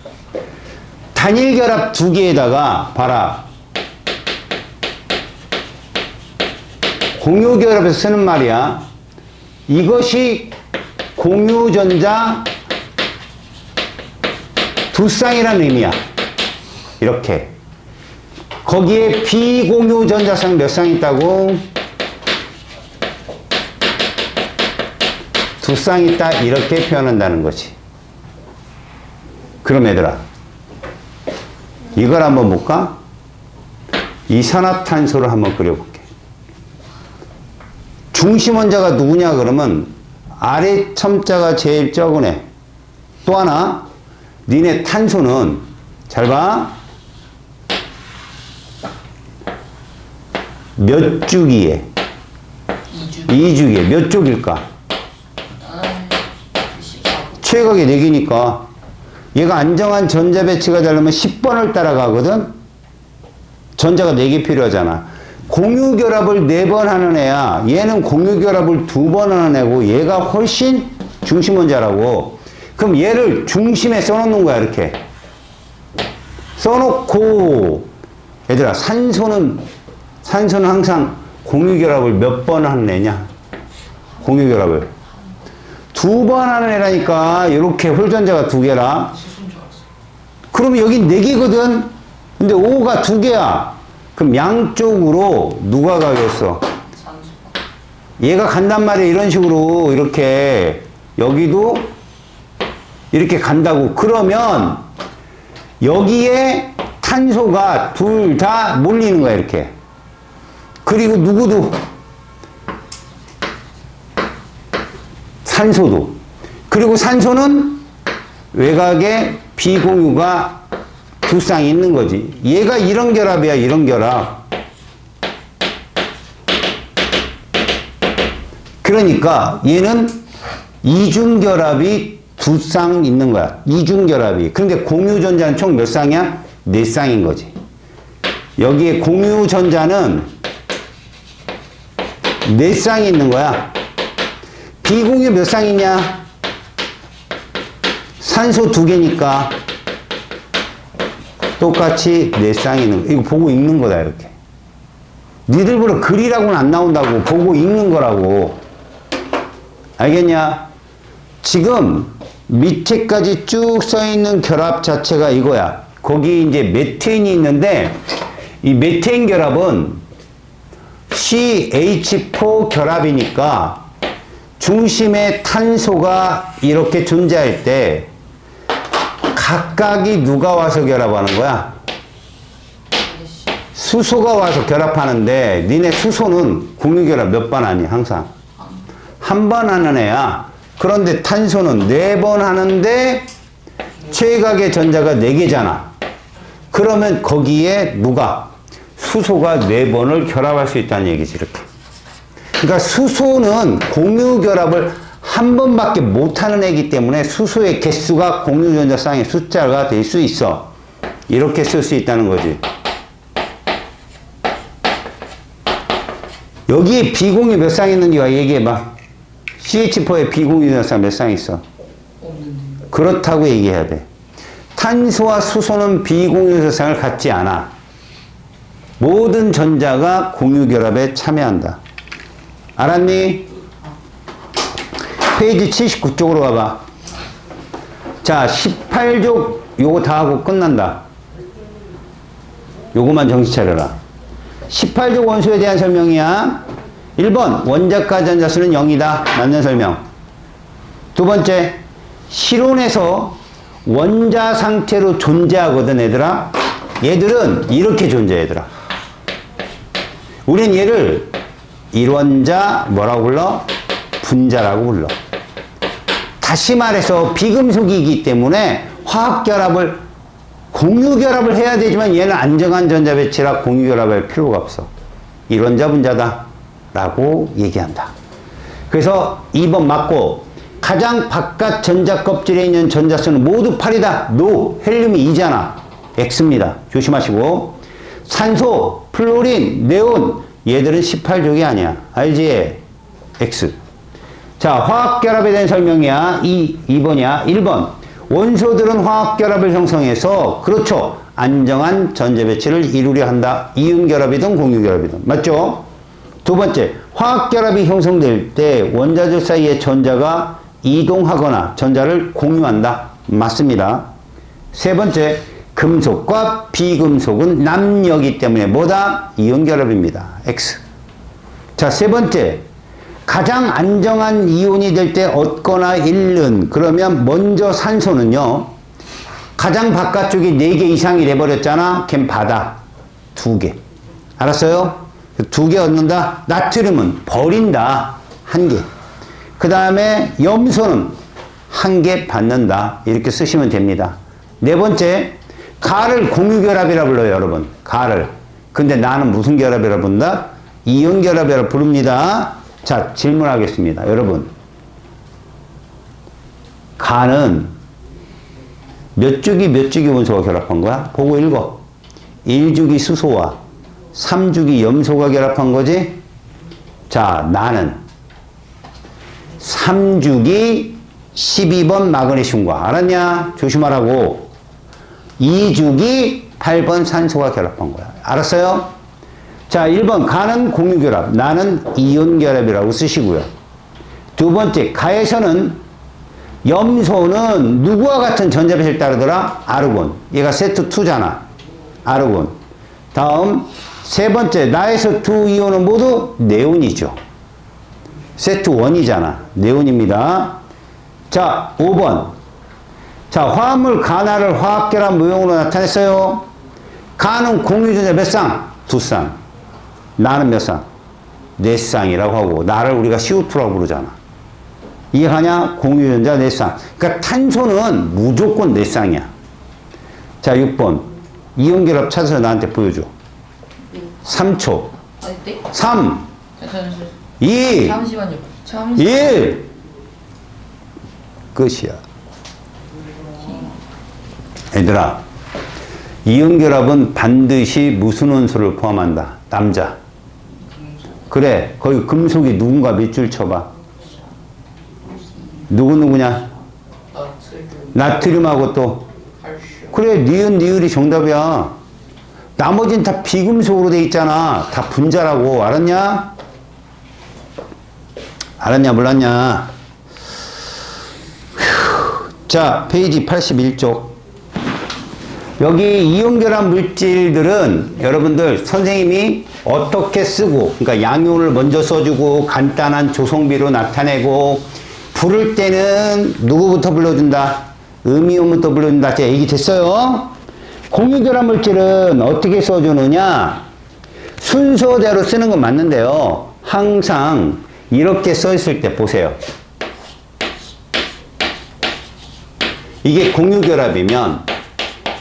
단일 결합 2개에다가 봐라. 공유 결합에서 쓰는 말이야. 이것이 공유 전자 2쌍이라는 의미야. 이렇게. 거기에 비공유 전자쌍 몇 쌍 있다고? 2쌍 있다. 이렇게 표현한다는 거지. 그럼 얘들아, 이걸 한번 볼까? 이산화탄소를 한번 그려볼게. 중심 원자가 누구냐 그러면 아래 첨자가 제일 적은 애. 또 하나, 니네 탄소는 잘 봐. 몇 주기에? 2주. 2주기에 몇 쪽일까? 14. 최각의 4개니까 얘가 안정한 전자 배치가 되려면 10번을 따라가거든. 전자가 4개 필요하잖아. 공유 결합을 4번 하는 애야. 얘는 공유 결합을 2번 하는 애고 얘가 훨씬 중심 원자라고. 그럼 얘를 중심에 써놓는 거야. 이렇게 써놓고, 얘들아, 산소는 항상 공유 결합을 몇 번 하는 애냐? 공유 결합을 2번 하는 애라니까. 이렇게 홀전자가 2개라. 수소인 줄 알았어. 그러면 여긴 4개거든. 근데 O가 2개야. 그럼 양쪽으로 누가 가겠어? 산소. 얘가 간단 말이야. 이런 식으로. 이렇게 여기도 이렇게 간다고. 그러면 여기에 탄소가 둘 다 몰리는 거야. 이렇게. 그리고 누구도, 산소도. 그리고 산소는 외곽에 비공유가 2쌍이 있는 거지. 얘가 이런 결합이야. 이런 결합. 그러니까 얘는 이중결합이 2쌍 있는 거야. 이중결합이. 그런데 공유전자는 총 몇 쌍이야? 4쌍인 거지. 여기에 공유전자는 4쌍이 있는 거야. 비공유 몇 쌍이냐? 산소 2개니까 똑같이 네 쌍이 있는 거. 이거 보고 읽는 거다, 이렇게. 니들보다 글이라고는 안 나온다고. 보고 읽는 거라고. 알겠냐? 지금 밑에까지 쭉 써있는 결합 자체가 이거야. 거기 이제 메테인이 있는데, 이 메테인 결합은 CH4 결합이니까 중심에 탄소가 이렇게 존재할 때 각각이 누가 와서 결합하는 거야? 수소가 와서 결합하는데 니네 수소는 공유결합 몇 번 하니? 항상 한 번 하는 애야. 그런데 탄소는 4번 하는데 최각의 전자가 4개잖아. 그러면 거기에 누가? 수소가 4번을 결합할 수 있다는 얘기지, 이렇게. 그러니까 수소는 공유결합을 한 번밖에 못하는 애기 때문에 수소의 개수가 공유전자쌍의 숫자가 될 수 있어. 이렇게 쓸 수 있다는 거지. 여기에 비공유 몇 쌍 있는지가 얘기해봐. CH4에 비공유전자쌍 몇 쌍 있어? 없는데. 그렇다고 얘기해야 돼. 탄소와 수소는 비공유전자쌍을 갖지 않아. 모든 전자가 공유결합에 참여한다. 알았니? 페이지 79쪽으로 가봐. 자, 18족 요거 다 하고 끝난다. 요거만 정신 차려라. 18족 원소에 대한 설명이야. 1번 원자가 전자수는 0이다. 맞는 설명. 두 번째, 실온에서 원자 상태로 존재하거든, 얘들아. 얘들은 이렇게 존재해, 얘들아. 우린 얘를 일원자 뭐라고 불러? 분자라고 불러. 다시 말해서 비금속이기 때문에 화학결합을 공유결합을 해야 되지만 얘는 안정한 전자 배치라 공유결합할 필요가 없어. 일원자 분자다 라고 얘기한다. 그래서 2번 맞고, 가장 바깥 전자 껍질에 있는 전자수는 모두 8이다. NO. 헬륨이 2잖아. X입니다. 조심하시고. 산소, 플로린, 네온, 얘들은 18족이 아니야. 알지? X. 자, 화학결합에 대한 설명이야. 2번이야. 1번. 원소들은 화학결합을 형성해서, 그렇죠, 안정한 전자 배치를 이루려 한다. 이윤결합이든 공유결합이든. 맞죠? 두 번째, 화학결합이 형성될 때 원자들 사이의 전자가 이동하거나 전자를 공유한다. 맞습니다. 세 번째, 금속과 비금속은 남녀이기 때문에 뭐다? 이온결합입니다. X. 자, 세 번째, 가장 안정한 이온이 될 때 얻거나 잃는, 그러면 먼저 산소는요, 가장 바깥쪽이 4개 이상이 돼버렸잖아. 걘 받아. 2개. 알았어요? 2개 얻는다. 나트륨은 버린다. 1개. 그 다음에 염소는 1개 받는다. 이렇게 쓰시면 됩니다. 네 번째, 가를 공유결합이라 불러요, 여러분. 가를. 근데 나는 무슨 결합이라 부른다? 이온결합이라 부릅니다. 자, 질문하겠습니다. 여러분, 가는 몇 주기 몇 주기 원소가 결합한 거야? 보고 읽어. 1주기 수소와 3주기 염소가 결합한 거지? 자, 나는 3주기 12번 마그네슘과, 알았냐? 조심하라고. 2주기 8번 산소가 결합한 거야. 알았어요? 자, 1번 가는 공유결합, 나는 이온결합이라고 쓰시고요. 두 번째, 가에서는 염소는 누구와 같은 전자배치를 따르더라? 아르곤. 얘가 세트 2잖아. 아르곤. 다음 세 번째, 나에서 두 이온은 모두 네온이죠. 세트 1이잖아. 네온입니다. 자, 5번. 자, 화합물 가나를 화학결합 무용으로 나타냈어요. 가는 공유전자 몇 쌍? 2쌍. 나는 몇 쌍? 4쌍이라고 하고, 나를 우리가 CO2라고 부르잖아. 이해하냐? 공유전자 4쌍. 그러니까 탄소는 무조건 4쌍이야. 자, 6번. 이온결합 찾아서 나한테 보여줘. 3초. 아니, 네? 3, 잠시만요. 2, 잠시만요. 1. 끝이야. 얘들아, 이온결합은 반드시 무슨 원소를 포함한다? 남자. 그래, 거기 금속이 누군가 밑줄 쳐봐. 누구냐? 나트륨. 나트륨하고 또 칼슘. 그래 니은 니을이 정답이야. 나머진 다 비금속으로 돼 있잖아. 다 분자라고. 알았냐? 알았냐 몰랐냐? 자, 페이지 81쪽. 여기 이온결합 물질들은 여러분들 선생님이 어떻게 쓰고, 그러니까 양이온을 먼저 써주고 간단한 조성비로 나타내고, 부를 때는 누구부터 불러준다? 음이온부터 불러준다. 제가 얘기 됐어요. 공유결합 물질은 어떻게 써주느냐? 순서대로 쓰는 건 맞는데요. 항상 이렇게 써 있을 때 보세요. 이게 공유결합이면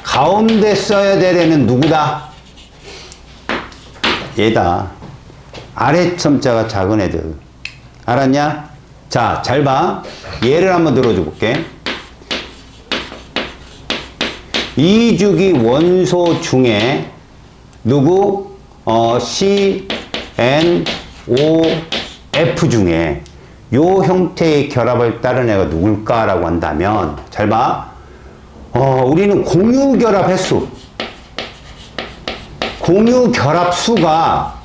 가운데 써야 될 애는 누구다? 얘다. 아래 첨자가 작은 애들. 알았냐? 자, 잘 봐. 예를 한번 들어줘 볼게. 이 주기 원소 중에 누구? C, N, O, F 중에 요 형태의 결합을 따른 애가 누굴까라고 한다면, 잘 봐. 우리는 공유결합 횟수, 공유결합 수가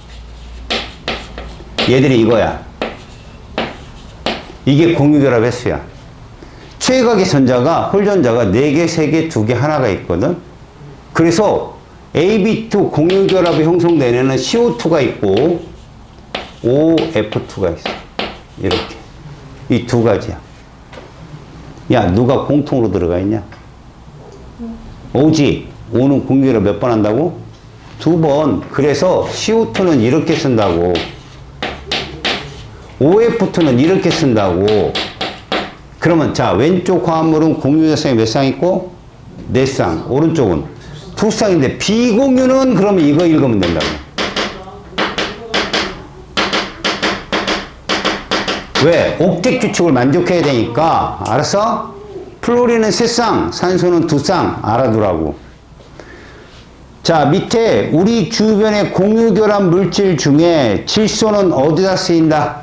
얘들이 이거야. 이게 공유결합 횟수야. 최각의 전자가, 홀전자가 4개, 3개, 2개, 하나가 있거든. 그래서 AB2 공유결합이 형성된 애는 CO2가 있고 OF2가 있어. 이렇게. 이 두 가지야. 야, 누가 공통으로 들어가 있냐? O지. O는 공유결합 몇 번 한다고? 2번. 그래서 CO2는 이렇게 쓴다고. OF2는 이렇게 쓴다고. 그러면 자, 왼쪽 화합물은 공유결합상이 몇 쌍 있고? 4쌍. 오른쪽은 2쌍인데 비공유는 그러면 이거 읽으면 된다고. 왜? 옥텟 규칙을 만족해야 되니까. 알았어? 플로린은 3쌍, 산소는 2쌍. 알아두라고. 자, 밑에 우리 주변의 공유결합 물질 중에 질소는 어디다 쓰인다?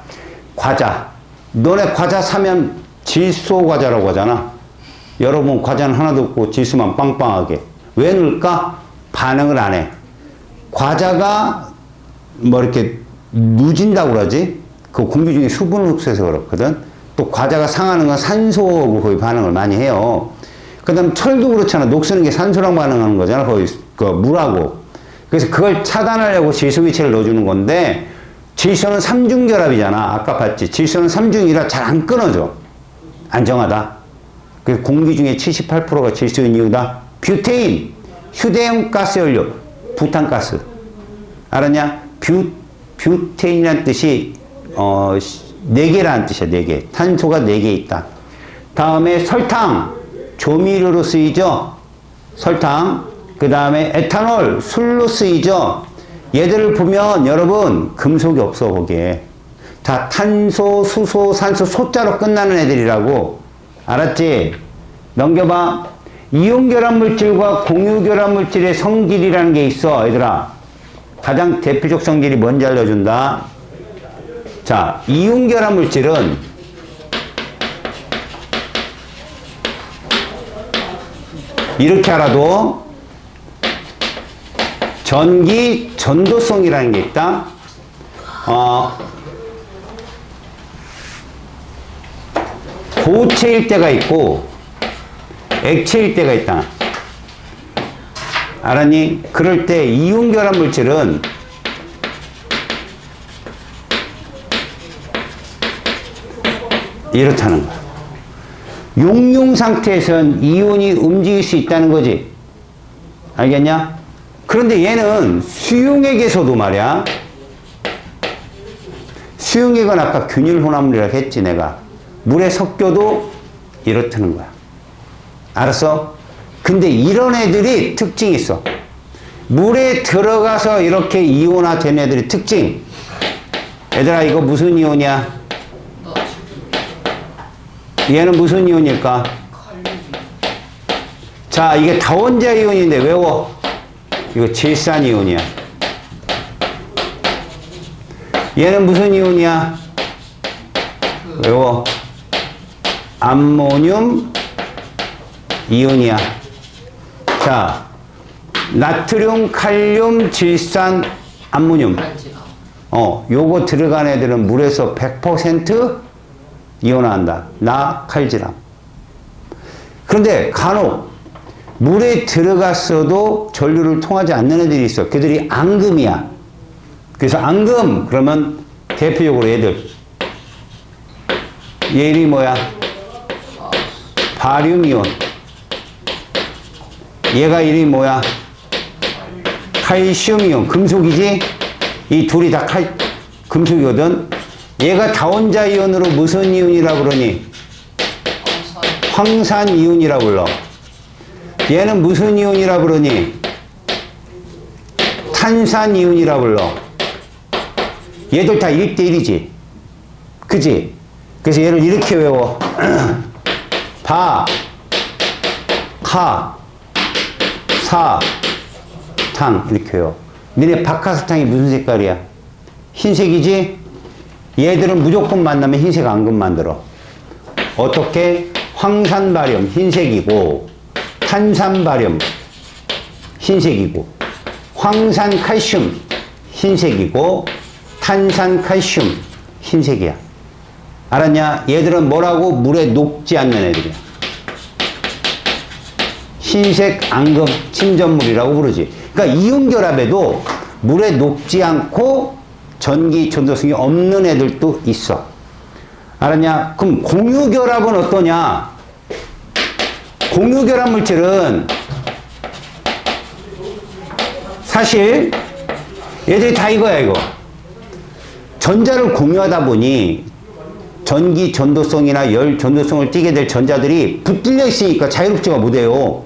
과자. 너네 과자 사면 질소 과자라고 하잖아. 여러분 과자는 하나도 없고 질소만 빵빵하게. 왜 넣을까? 반응을 안 해. 과자가 뭐 이렇게 누진다고 그러지? 그 공기 중에 수분을 흡수해서 그렇거든. 또 과자가 상하는 건 산소하고 거의 반응을 많이 해요. 그 다음 철도 그렇잖아. 녹쓰는 게 산소랑 반응하는 거잖아. 거의 그 물하고. 그래서 그걸 차단하려고 질소기체를 넣어주는 건데, 질소는 3중결합이잖아. 아까 봤지. 질소는 3중이라 잘 안 끊어져. 안정하다. 그래서 공기 중에 78%가 질소인 이유다. 뷰테인, 휴대용 가스 연료, 부탄가스. 알았냐? 뷰테인이라는 뜻이 4개라는 뜻이야. 4개. 탄소가 4개 있다. 다음에 설탕, 조미료로 쓰이죠. 설탕. 그 다음에 에탄올, 술로 쓰이죠. 얘들을 보면 여러분 금속이 없어. 거기에 다 탄소, 수소, 산소, 소자로 끝나는 애들이라고. 알았지? 넘겨봐. 이온결합 물질과 공유결합 물질의 성질이라는 게 있어. 얘들아, 가장 대표적 성질이 뭔지 알려준다. 자, 이온결합 물질은 이렇게 알아도 전기 전도성이라는 게 있다. 고체일 때가 있고 액체일 때가 있다. 알았니? 그럴 때 이온결합 물질은 이렇다는 거야. 용융 상태에선 이온이 움직일 수 있다는 거지. 알겠냐? 그런데 얘는 수용액에서도 말이야. 수용액은 아까 균일 혼합물이라고 했지 내가. 물에 섞여도 이렇다는 거야. 알았어? 근데 이런 애들이 특징이 있어. 물에 들어가서 이렇게 이온화 된 애들이 특징. 얘들아, 이거 무슨 이온이야? 얘는 무슨 이온일까? 자, 이게 다원자 이온인데 외워. 이거 질산 이온이야. 얘는 무슨 이온이야? 외워. 암모늄 이온이야. 자, 나트륨, 칼륨, 질산, 암모늄. 알지가. 요거 들어간 애들은 물에서 100% 이온화한다. 칼지람. 그런데 간혹 물에 들어갔어도 전류를 통하지 않는 애들이 있어. 그들이 앙금이야. 그래서 앙금 그러면 대표적으로 얘들. 얘 이름이 뭐야? 바륨 이온. 얘가 이름이 뭐야? 칼슘 이온. 금속이지? 이 둘이 다 금속이거든. 얘가 다원자 이온으로 무슨 이온이라고 그러니? 황산 이온이라고 불러. 얘는 무슨 이온이라고 그러니? 탄산 이온이라고 불러. 얘들 다 1대1이지. 그지? 그래서 얘를 이렇게 외워. 바, 카, 사, 탕. 이렇게 외워. 너네 박하사탕이 무슨 색깔이야? 흰색이지? 얘들은 무조건 만나면 흰색 앙금 만들어. 어떻게? 황산바륨 흰색이고, 탄산바륨 흰색이고, 황산칼슘 흰색이고, 탄산칼슘 흰색이야. 알았냐? 얘들은 뭐라고? 물에 녹지 않는 애들이야. 흰색 앙금 침전물이라고 부르지. 그러니까 이온결합에도 물에 녹지 않고 전기 전도성이 없는 애들도 있어. 알았냐? 그럼 공유결합은 어떠냐? 공유결합 물질은 사실 얘들이 다 이거야, 이거. 전자를 공유하다 보니 전기 전도성이나 열 전도성을 띠게 될 전자들이 붙들려 있으니까 자유롭지가 못해요.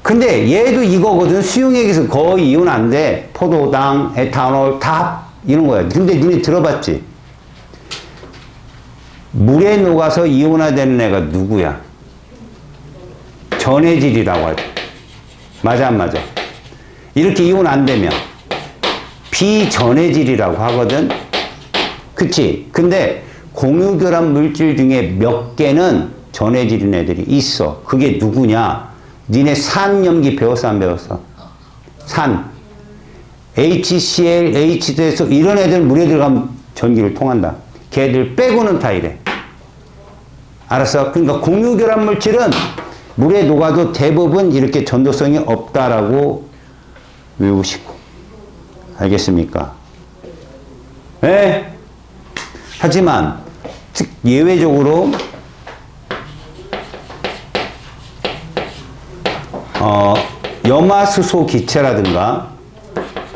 근데 얘도 이거거든. 수용액에서 거의 이온 안 돼. 포도당, 에탄올 다 이런 거야. 근데 니네 들어봤지? 물에 녹아서 이온화되는 애가 누구야? 전해질이라고 하죠. 맞아 안 맞아? 이렇게 이온 안 되면 비전해질이라고 하거든. 그치? 근데 공유결합 물질 중에 몇 개는 전해질인 애들이 있어. 그게 누구냐? 니네 산염기 배웠어 안 배웠어? 산, HCl, H2SO 이런 애들 물에 들어가면 전기를 통한다. 걔들 빼고는 다 이래. 알았어? 그러니까 공유결합 물질은 물에 녹아도 대부분 이렇게 전도성이 없다라고 외우시고. 알겠습니까? 네? 하지만 즉 예외적으로 염화수소 기체라든가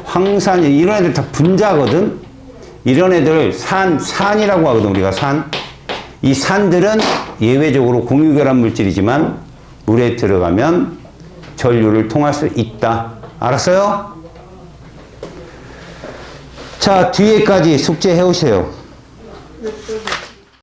황산 이런 애들 다 분자거든. 이런 애들 산이라고 하거든. 우리가 산. 이 산들은 예외적으로 공유결합 물질이지만 물에 들어가면 전류를 통할 수 있다. 알았어요? 자, 뒤에까지 숙제해 오세요.